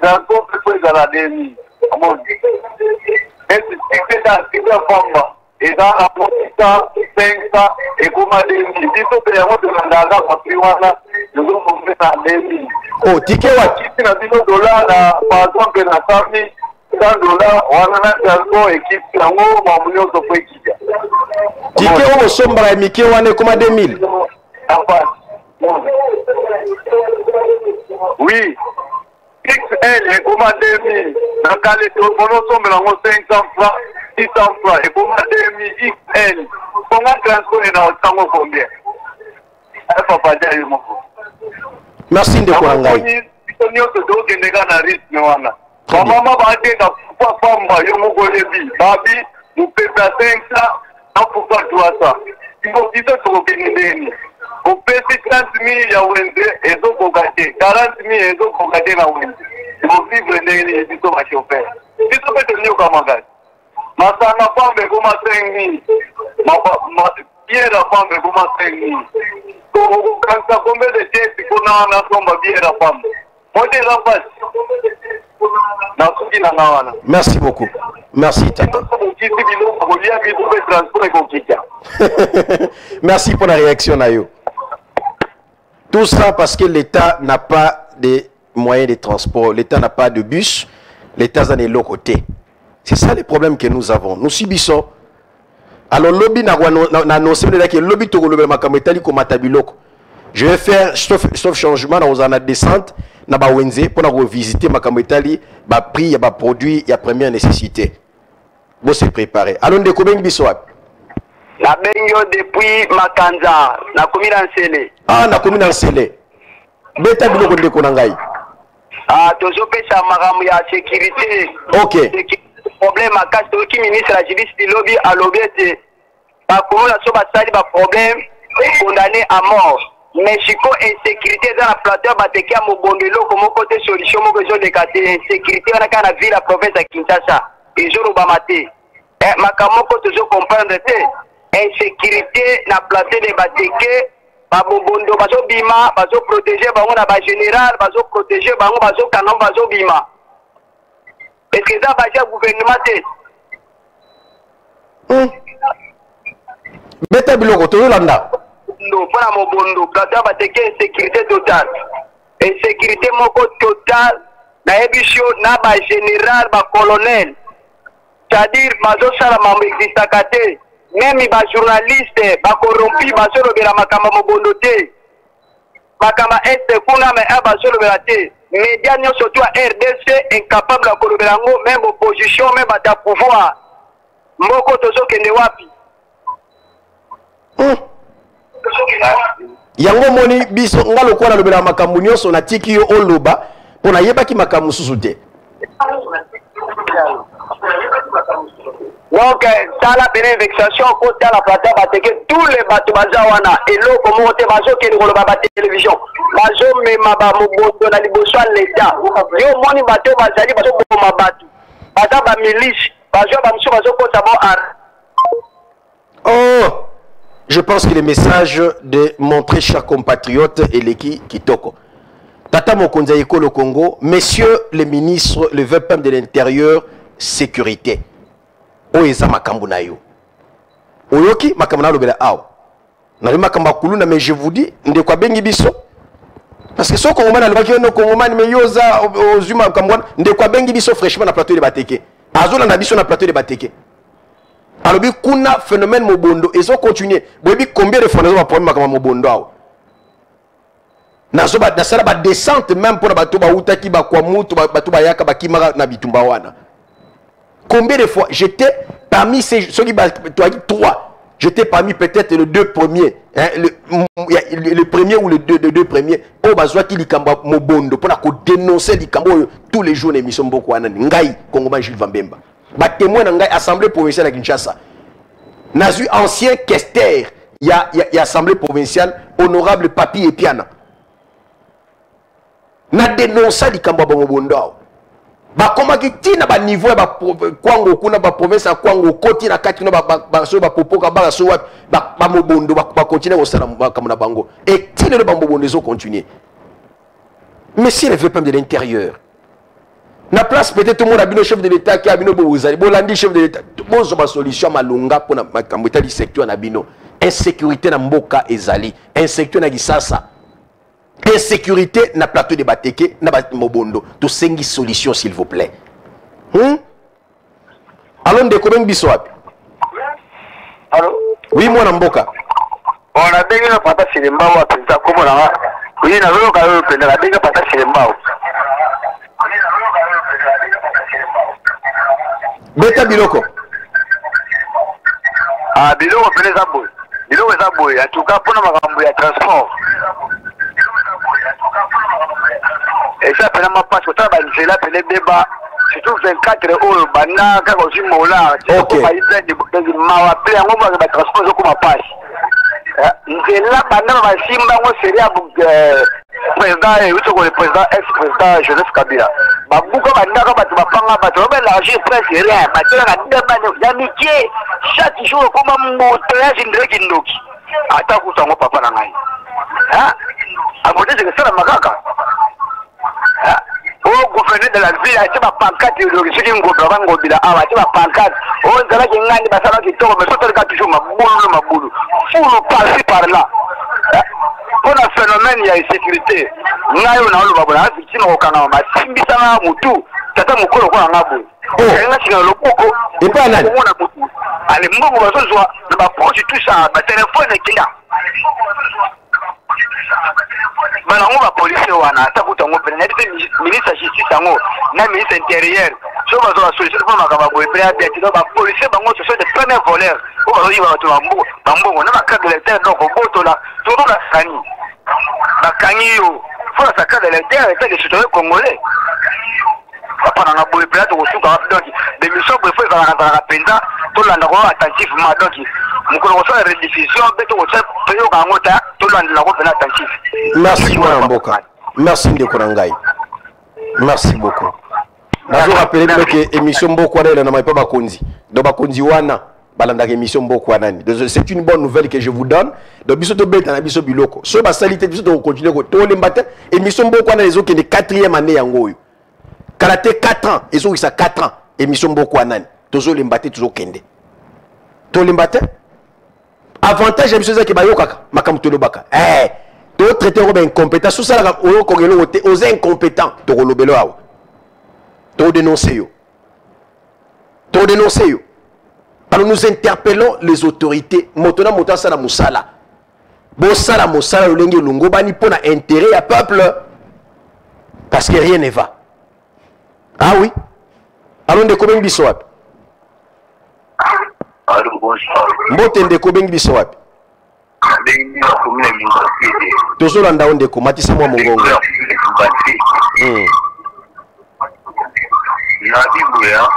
transport peut être la 2000 comment dire et cycle da cycle forma et dans la potita 500 et comme 2000 diso pe ya moto ndanga kwa prix wana nous avons fait ça 2000 oh ticket wa kitu na $10 par exemple na $100 wana na transport équipe yango mamunyo to pe kija ticket au sombra mike wana comme 2000 oui XL et comme 2000 dans calé to bono sombra ngo 500 francs 600 francs et comme 2000 XL on a transport na otango combien papa jayo moko merci de Kourangai nyo to do genega na rythme wana maman va dire pourquoi femme yo moko lebi babi nous pèse 500 non pourquoi 300 il faut dire que vous venez on pèse 30 000 ya wende et donc on gagne 40 000 et donc on gagne na wende on vivre les dit ma chauffeur si tu peux tenir comme un gars ma femme comme 5 000 ma bien la femme comme 5 000 quand ça combien de temps qu'on a na tombe bien la femme moi des rapaces. Merci beaucoup. Merci, Tata. Merci pour la réaction, Nayo. Tout ça parce que l'État n'a pas de moyens de transport, l'État n'a pas de bus, l'État est de l'autre côté. C'est ça le problème que nous avons. Nous subissons. Alors, le lobby n'a annoncé que le lobby est le lobby. Je vais faire sauf changement dans la descente na ba wenze pour revisiter ma kametali ba prix ya ba produit ya première nécessité. Bon c'est préparé. Allons de combien biswap. La bengo depuis Makanza na commune Nsele. Ah na commune Nsele. Beta biloko de konangai. Ah tozo pesa magamu ya sécurité. OK. Problème à casse qui ministre la justice du lobby à l'obété. Par contre la soba sali ba problème condamné à mort. Mais chiko insécurité dans la plateau bateki à Mobondelo comme côté solution mo besoin de cater insécurité on a kana ville la province à Kinshasa. Et je robamate. Makamoko toujours comprendre insécurité na plateau de bateki ba Mobondo bazo bima bazo protéger bango na ba général bazo protéger bango bazo canon bazo bima. Est-ce que ça va être gouvernement? Beta biloko to landa. Non, pas mon bondo. Plateau va teker insécurité totale. Insécurité moko totale. Na émission na ba général ba colonel. C'est-à-dire mazo sala mambo existakate. Même ba journaliste ba corrompu ba solo bela makamba mo bondo te. Makamba este kuna me ba solo bela te. Médias surtout à RDC incapable de collaborer même opposition même à pouvoir moko tozo kende wapi yango moni biso ngalo kwa na lobela makambu nyonso na tiki yo oloba pona yebaki makambu susu te. Donc ça la bénédiction côté la plateforme va que tous les bateaux bazawana et l'eau comme on te bazo qui le ba télévision bazo mema ba mobondo na liboso l'état yo moni bateau bazali bazo boma batu baza ba milice bazo ba mso bazo ko tabo ar. Oh, je pense que le message de montrer chers compatriotes et l'équipe Kitoko. Tata Mokonza Yeko le Congo, messieurs les ministres, le VPM de l'intérieur, sécurité. Oeza makambu na yo. Oyoki makambu na lobela aw. Na makamba kuluna mais je vous dis ndekwa bengi biso. Parce que so Congomani alobaki no Congomani mais yoza ozuma makambu ndekwa bengi biso fraîchement na plateau de Bateke. Azola na biso na plateau de Bateke. Alobi kuna phénomène mobondo et so continuer. Boyebi combien de fois na problème makambu mobondo aw. Na so ba na sala ba descente même pour bato ba utaki ba kwa mutu bato ba yaka ba kimara na bitumba wana. Combien de fois j'étais parmi ceux qui trois, j'étais parmi peut-être les deux premiers, hein, le premier ou les deux premiers. Oh bazwa ki likamba mobondo pour dénoncer likambo tous les jours l'émission beaucoup anani ngai Congoma Jules Vambemba. Ba témoin ngai assemblée provinciale à Kinshasa. Nazu ancien questeur, il y a assemblée provinciale honorable Papi et Piana. Na dénoncé likambo mobondo. Ba koma ki tina ba niveau ba kwango kuna ba province ya kwango koti na kati na ba so ba popoka ba so ba mobondo ba continuer au sala comme na bango et tina le mobondo zo continuer. Mais si le VPM de l'intérieur na place peut-être tout le monde a bino chef de l'état qui a bino bozali bolandi chef de l'état bozo ba solution malunga pour na makambo du secteur na bino insécurité na mboka ezali insécurité na gisasa. Insécurité na plateau de Bateke na mobondo to sengi solution s'il vous plaît. Allons de combien biswap. Allô? Oui moi na mboka. On a bengi na pata silemba wa pesa komo na. Oui na zo ka yo penda la bengi pata silemba. Beta biloko. Ah biloko pele za boy. Biloko za boy en tout cas pour na makambo ya transport. Et ça, pendant ma passe, quand on a fait le débat, surtout 24 heures, bana kako si mola OK ma appelé on va ba transport ko ma passe nzela bana ba simba ngo seria président et le président ex-président Joseph Kabila babuka banda ka batu bapanga batu ba l'argent presque rien batela na débat d'amitié chaque jour comme moto ya zindre kindoki ata kusango papa na ngai amote c'est ça makaka au gouverneur de la ville a été ma pancarte de l'origine ngobila a été ma pancarte au zala ki ngani basala ki to mais soto ka toujours ma boulou fou passer par là on a phénomène il y a insécurité ngayo na lo babona victime ko kana ma simbisa na mutu tata mukolo ko ngabo nga singa lokoko et pas nani ale mbongo bazozwa na ba projet tout ça ba téléphone kinga wana atakuta ngo pene ndite ministre justice ngo na ministre intérieur so bazo solution pour makaba boye pene ya tino ba police bango so de premier voleur o bazo yiba to bambo na makade l'état donc boto la todo la sani bakangi yo faut la sakade l'état et que citoyen congolais papa na boye pene to suka donc des missions pour faire la penza to la ndako attentivement donc mukolo ko sa rediffusion beto ko sa peyo ngota to la ndako pene attentif. Merci Mboka. Merci Ndekorangai. Merci beaucoup. Je vous rappelle que l'émission Mbokwana est dans ma pas Bakonzi. Donc Bakonzi wana balanda émission Mbokwana. C'est une bonne nouvelle que je vous donne. Donc biso to beta na biso biloko. So ba salité biso to continuer ko to lembate émission Mbokwana les autres qui est 4e année yango yo. Karaté 4 ans, ils ont eu ça 4 ans. Émission Mbokwana. Tozo lembate toujours kende. To lembate avantage émission za ke bayo kaka makamto lobaka. To traiter aux incompétents, sous ça la aux incompétents, to rolobelo awo. To dénoncer yo. To dénoncer yo. Alors nous interpellons les autorités. Motona mota sala musala. Bo sala musala lolenge lungo bani pona intérêt à peuple. Parce que rien ne va. Ah oui. Allons de combien biso wapi? Allô, bonsoir. Mbote ndeko bengi biso wapi? Tozolanda ondeko matisa mwa mongongo. Na bibuya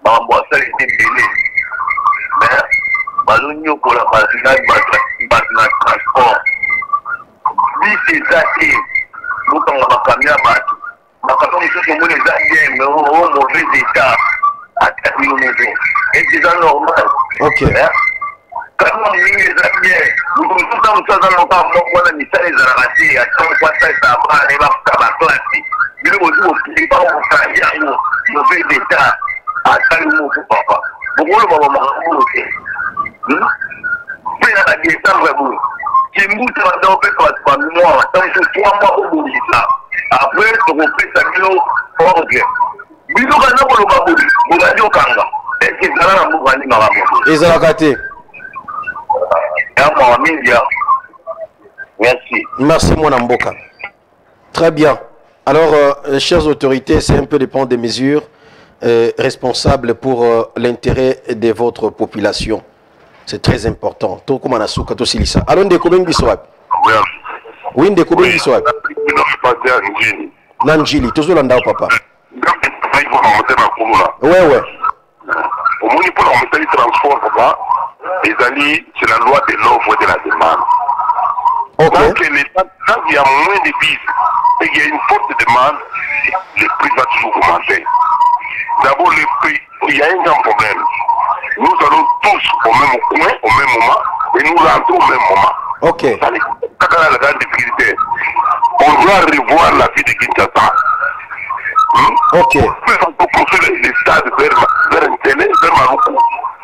mambo asali tembele mais balonyo kola basina basina transport bisi zati mukanga makamia batu makatomo soto ngone za bien mais au mauvais état ataki yo maison et c'est normal. OK. Quand mingi za bien nous sommes dans le cas moi na misale za rati atong kwa sa ba ne ba ka classe bilo mo ki ba mo sa yango mauvais état ataki mo papa bongolo baba makambo te pena la gestion vous kimbuta ba do pe kwa kwa moi tant que 3 mois au bout ça après to ko pesa kilo orgue bilo kana ko lo babuli mo ba jo kanga et que ça na mo bani makambo ezalakate. Merci. Merci mon Mboka. Très bien. Alors, chères autorités, c'est un peu dépend des mesures responsables pour l'intérêt de votre population. C'est très important. Tout comme on a souka to silisa. Alors, ndeko bengi biswap. Oui, ndeko bengi biswap. Nanjili, toujours l'andao papa. Ouais, ouais. Au moins, pour le transport, papa. C'est la loi de l'offre et de la demande. Okay. Donc, quand il y a moins de bus et qu'il y a une forte demande, le prix va toujours augmenter. D'abord, le prix, il y a un grand problème. Nous allons tous au même coin, au même moment, et nous rentrons au même moment. Ok. Ça, la grande difficulté. On doit revoir la vie de Kinshasa. Ok. On peut construire les stades vers un télé, vers Maroc.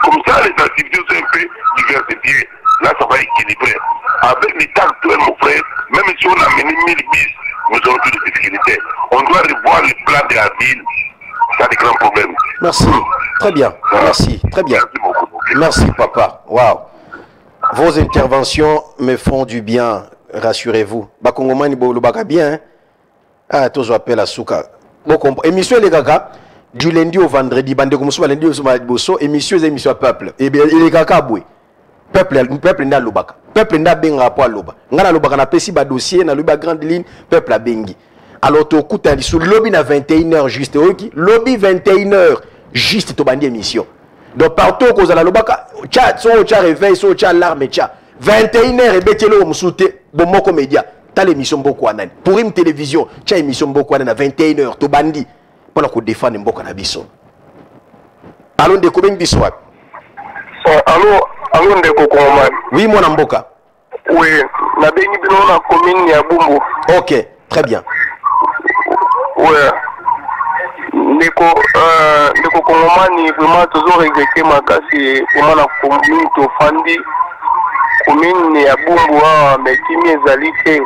Comme ça, les activités sont un peu diversifiées. Là, ça va équilibrer. Avec l'État actuel, mon frère, même si on a mené 1000 bis, nous aurons plus de difficultés. On doit revoir le plan de la ville. Ça a des grands problèmes. Merci. Très bien. Merci. Très bien. Merci beaucoup. Merci, papa. Waouh. Vos interventions me font du bien. Rassurez-vous. Bakongomani bolobaka bien. Ah, tous appellent à Souka. Émission les gaga. Du lundi au vendredi, bande comme ça, lundi au bosso, émission peuple. Et bien, il est kakaboué. Peuple n'a lobaka. Peuple n'a benga po loba. Ngana lobaka na pesi ba dossier na loba grande ligne, peuple a bengi. Alors to kuta sur lobby na 21h juste OK. Lobby 21h juste to bandi émission. Donc partout cause la lobaka, chat so chat réveil, so chat alarme chat. 21h et betelo msoute bon moko média. Ta l'émission beaucoup anan. Pour une télévision, chat émission beaucoup anan à 21h to bandi. Pour qu'on défende Mboka na biso. Allons de combien biso. Allô ndeko Kongomani. Oui mon Mboka. Oui, na bengi bino na commune ya Bumbu. OK, très bien. Ouais. Ndeko Kongomani vraiment toujours regretter makasi vraiment na commune to fandi commune ya Bumbu mais kimi ezali te.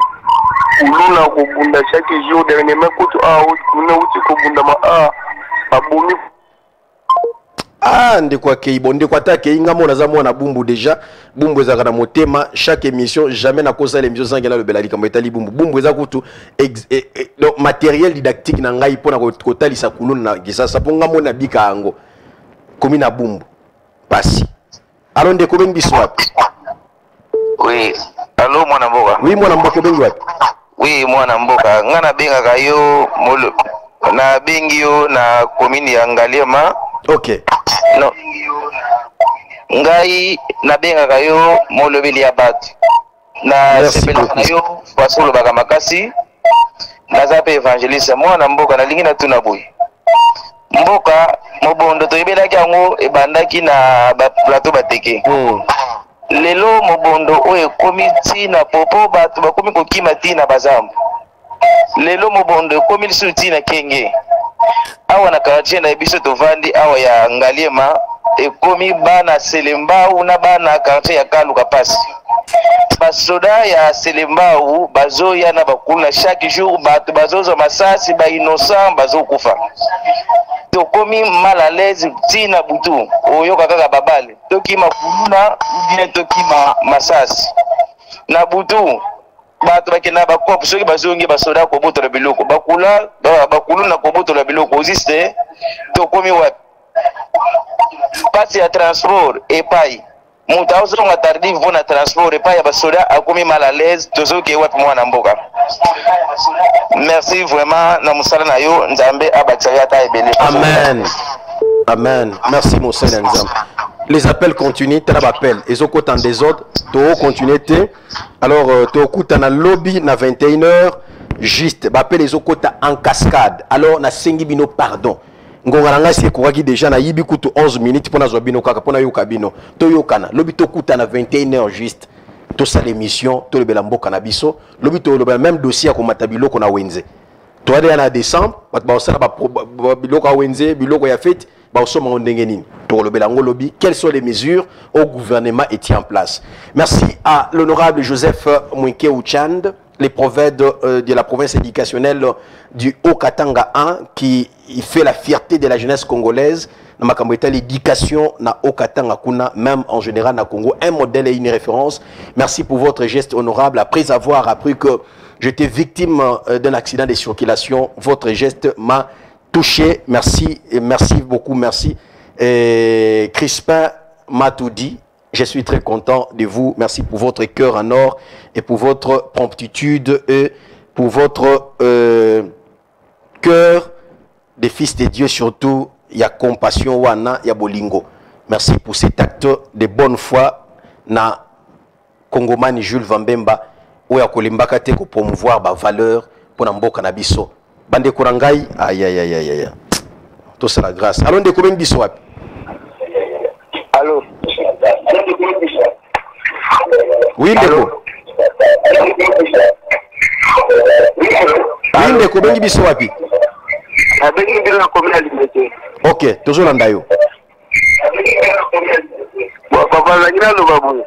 Uluna kubunda chaque jour dernièrement kutu kuna uti kubunda abomi. Ah, ndeko akei bon ndeko atake nga mona za mona bumbu déjà bumbu ezaka na motema chaque émission jamais na kosa l'émission sangela le belali kambo etali bumbu bumbu eza kutu donc matériel didactique na ngai pona kotalisa kuluna na gisasa po nga mona bika yango komi na bumbu pasi alors ndeko bengi biso wapi? Oui, allô mwana mboka. Oui mwana mboka bengi wapi? Oui mwana mboka ngana benga kayo molo na bengi yo na commune ya Ngaliema. OK. No. Ngai na benga kayo molobeli ya batu. Na sepela kayo pasolo baka makasi. Naza pe evangeliste mwana mboka na lingi na tuna boy. Mboka mobondo toyebelaki yango ebandaki na ba plateau bateke. Lelo mobondo oyo ekomi tina popo bato bakomi kokima tina bazambu. Lelo mobondo ekomi lisusu tina kenge. Awa na quartier na biso tovandi awa ya Ngaliema ekomi bana Selembao na bana quartier ya Kaluka pasi. Basoda ya Selembao bazoya na bakuna chaque jour bato bazozo masasi ba innocent bazokufa. Tokomi mal à l'aise tina butu oyo kaka babale tokima kuluna bien tokima masasi na butu bato bakena bakopo soki bazongi basoda ko boto la biloko bakula bakuluna ko boto la biloko osiste tokomi wapi pasi ya transport epai mutu azonga tardive vona transport epai ya basoda akomi mal à l'aise tozoki wapi mwana mboka. Merci vraiment na musala na yo nzambe abatsaya ta ebele. Amen. Amen. Merci mon Seigneur nzambe. Les appels continuent, t'as l'appel. Ils ont en désordre, t'as continué. Alors, t'as écouté dans le lobby, na 21h, juste, l'appel les autres en cascade. Alors, na sengi bino pardon. Ngoranga c'est quoi qui déjà na yibi kutu 11 minutes pour na zobino kaka pour na yo kabino. To yo kana, lobby to kuta na 21h juste. Tout ça l'émission, tout le belambo cannabiso, lobby to le même dossier comme matabilo qu'on a wenze. Toi aller en décembre, bah ça ba biloko a wenze, biloko ya fait. Quelles sont les mesures au gouvernement étaient en place? Merci à l'honorable Joseph Mouinke Ouchand, les prophètes de la province éducationnelle du Haut-Katanga 1, qui fait la fierté de la jeunesse congolaise. L'éducation na Haut-Katanga Kuna, même en général na Congo, un modèle et une référence. Merci pour votre geste honorable. Après avoir appris que j'étais victime d'un accident de circulation, votre geste m'a touché, merci, et merci beaucoup, merci. Et Crispin m'a tout dit, je suis très content de vous, merci pour votre cœur en or et pour votre promptitude et pour votre cœur des fils de Dieu, surtout, il y a compassion, wana, il y a bolingo. Merci pour cet acte de bonne foi, na Kongomani Jules Vambemba, où il y a kolimbaka te ko promouvoir ba valeur pour namboka na biso. Bande Kurangai, aïe aïe aïe aïe aïe. Tout c'est la grâce. Allons de combien biso wapi? Allô? Oui, Ndeko. Oui, Ndeko, bengi biso wapi? Bengi ndilo na commune Limete. OK, toujours landa yo. Bon, papa langina lo babu.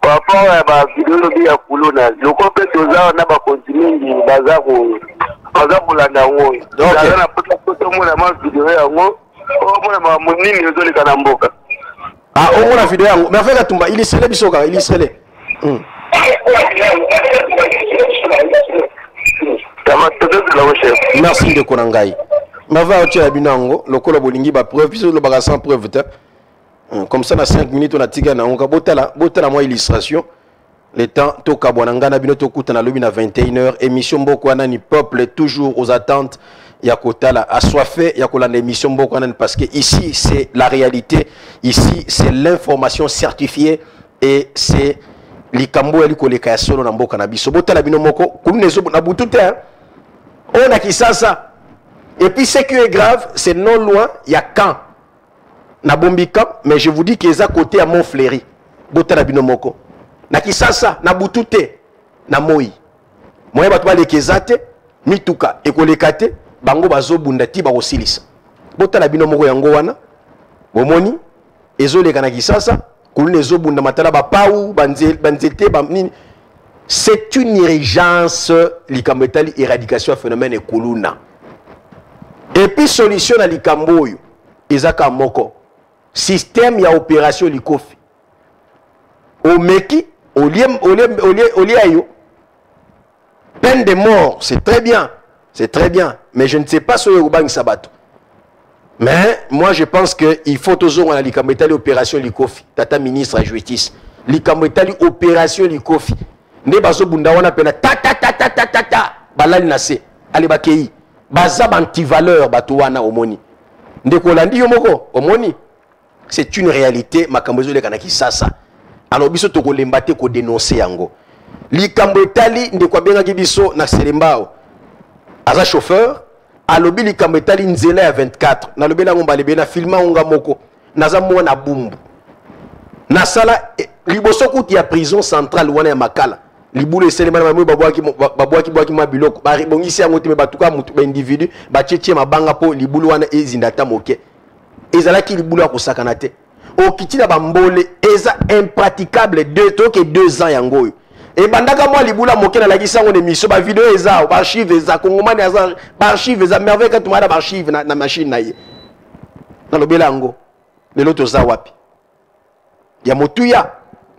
Par rapport à ma vidéo de Kuluna, je crois que tous na ba continue baza pour la ndawo. Donc na photo mo na ma vidéo yango, o mo na ma munini nzoli kana mboka. Ah, o mo na vidéo yango, mais afeka tumba, il est bisoka, il est Merci de Konangai. Ma va au tia binango, lokolo bolingi ba preuve, puis le baga sans preuve. Comme ça, dans 5 minutes, on a tigé na onka botala moi illustration. Le temps, toka bonangana bino tokuta na lobi na 21h. Émission Mboko Anani peuple toujours aux attentes. Yakotala assoiffé, yakolanda émission Mboko Anani parce que ici c'est la réalité, ici c'est l'information certifiée et c'est likambo eliko leka solo na mboka na biso. Botala bino moko, kunezo na butute hein. On a qui ça. Et puis ce qui est grave, c'est non loin, il y a quand na Bombika, mais je vous dis qu'ils sont à côté à Montfléry. Botala binomoko. Na Kisasa, na Butute, na Moi. Moi, batwa le Kezate, Mituka, Ekolekate, Bango bazo bundati ba osilisa. Botala binomoko yango wana. Bomoni, ezo le kana Kisasa, kulune zo bunda matala ba pau, banzete, bamini. C'est une urgence, l'ikametali éradication phénomène et kuluna. Et puis solution à likamboyo ezaka moko système ya opération likofi au meki au lieu peine de mort, c'est très bien, mais je ne sais pas sur le Yoruba Sabato. Mais moi je pense qu'il faut toujours la likamboetali opération likofi tata ministre à justice likamboetali opération likofi ne bazo bunda wana pena ta balali na se ali bakei baza anti-valeur bato wana omoni ndeko landi yo moko omoni c'est une réalité makambo ezole kana kisasa alors biso to kolemba te ko dénoncer yango likambo etali ndeko bengaki biso na selembao aza chauffeur alobi likambo etali nzela ya 24 na lobela ngomba lebena filma onga moko naza mona bumbu na sala liboso kuti ya prison centrale wana ya Makala libulu eselema na babwaki mabiloko bongisi yango te batuka mutu ba individu ba tchetche mabanga po libulu wana ezinda ta moke ezalaki libulu ya kosakana te okitila bambole eza impraticable 2 ans yango et bandaka moi libulu moke na lakisa ngo émission ba vidéo eza ba archive eza kongomani eza ba archive eza merveille ka tumara ba archive na machine na ye na lobela ngo lelo toza wapi ya motuya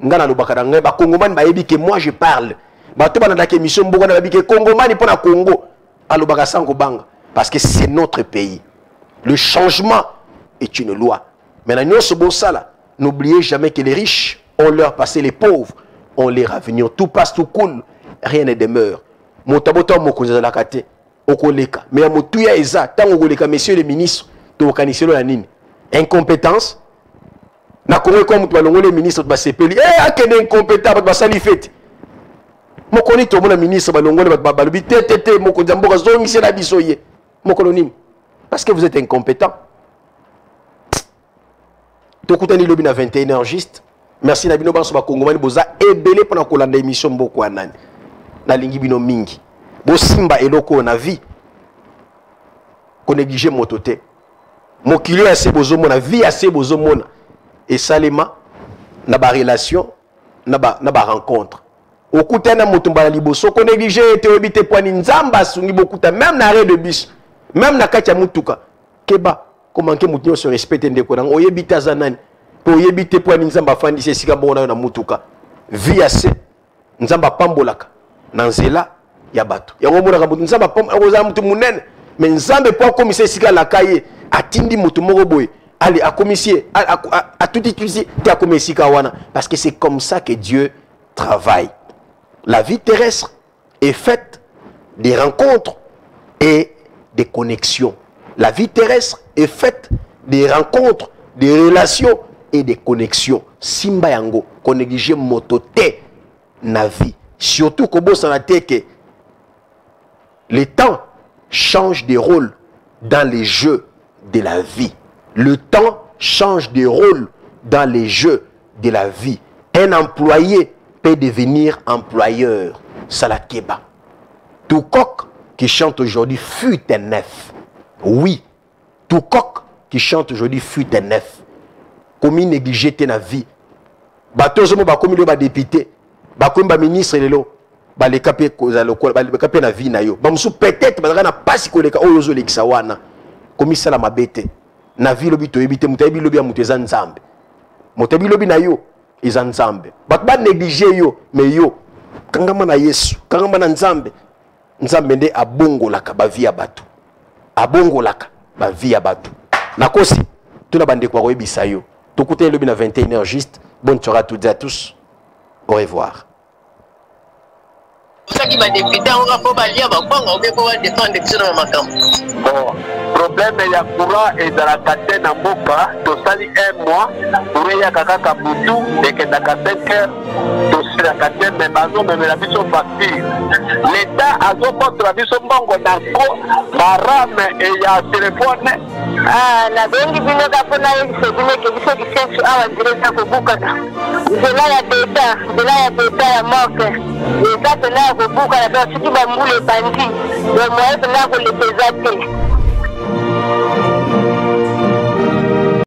ngana lobaka ngai ba kongomani ba yebi que moi je parle bato bana dake émission mboko na babi que kongomani pona Congo alobaka sango banga parce que c'est notre pays. Le changement est une loi. Maintenant nous sommes ça, n'oubliez jamais que les riches ont leur passé, les pauvres ont leur avenir. Tout passe, tout coule, rien ne demeure. Motaboto mokoza la kate okoleka mais motuya eza tango koleka messieurs les ministres to kaniselo la nini incompétence na Congo comme tu balongo les ministres ba sepeli akene incompétent ba sali fete mokoni to mona ministre balongo le ba balobi tete moko jamboka zongisi na biso ye mokolo nini parce que vous êtes incompétent. Tokutani lobi na 21h juste. Merci na bino banso ba kongomani boza ebele pona kolanda émission mboko anani na lingi bino mingi bo simba eloko na vie ko négliger mototé mokili ya se bozo mona vie ya se bozo mona et salema na ba relation na ba rencontre okutana motumba na liboso ko négliger te obité poani nzamba sungi bokuta même na arrêt de bus même na katia mutuka keba comment que mutinyo se respecter ndeko na oyebita zanani po oyebite poani nzamba fandi se sika bona na mutuka vie ya se nzamba pambolaka na nzela ya bato yango mona kabutu nzamba pamboza mutu munene mais nzambe po akomisa sika la kaye atindi mutu moko boye allez à commissaire à tout utiliser tu as commissaire kawana parce que c'est comme ça que Dieu travaille. La vie terrestre est faite des rencontres et des connexions. La vie terrestre est faite des rencontres, des relations et des connexions. Simba yango ko négliger mototé na vie. Surtout que que le temps change de rôle dans les jeux de la vie. Le temps change de rôle dans les jeux de la vie. Un employé peut devenir employeur. Salakeba. Tout coq qui chante aujourd'hui fut un neuf. Oui, tout coq qui chante aujourd'hui fut un neuf. Comme il négligé ta vie. Batozomo ba comme ba député, ba comme ba ministre lelo, ba le capé koza lokol, ba le capé na vie na yo. Ba musu peut-être ba na pasi ko leka oyozo lekisa wana. Comme ça la mabete. Na vie lobi to ebité mutabi lobi ya muteza nzambe. Mutabi lobi na yo eza nzambe. Bat ba négliger yo, mais yo kangama na Yesu, kangama na nzambe. Nzambe nde abongolaka ba vie ya bato. Abongolaka ba vie ya bato. Nakosi tuna bande kwa koyebisa yo. Tokute lobi na 21h juste. Bonne soirée à toutes et à tous. Au revoir. Bon, problème ya courant et dans la catene na mboka tosali 1 mois ureya kaka butu ekendaka 5 heures tosila catene mais bazo memela biso facture l'état azokotra biso mbongo na ko barame et ya téléphone na bengi bino kapona yeso bino ke biso kisensu awa direza kobukana nzela ya deta ya moke eza tena kobukana donc soki bambula ebandi moye tena kolepeza te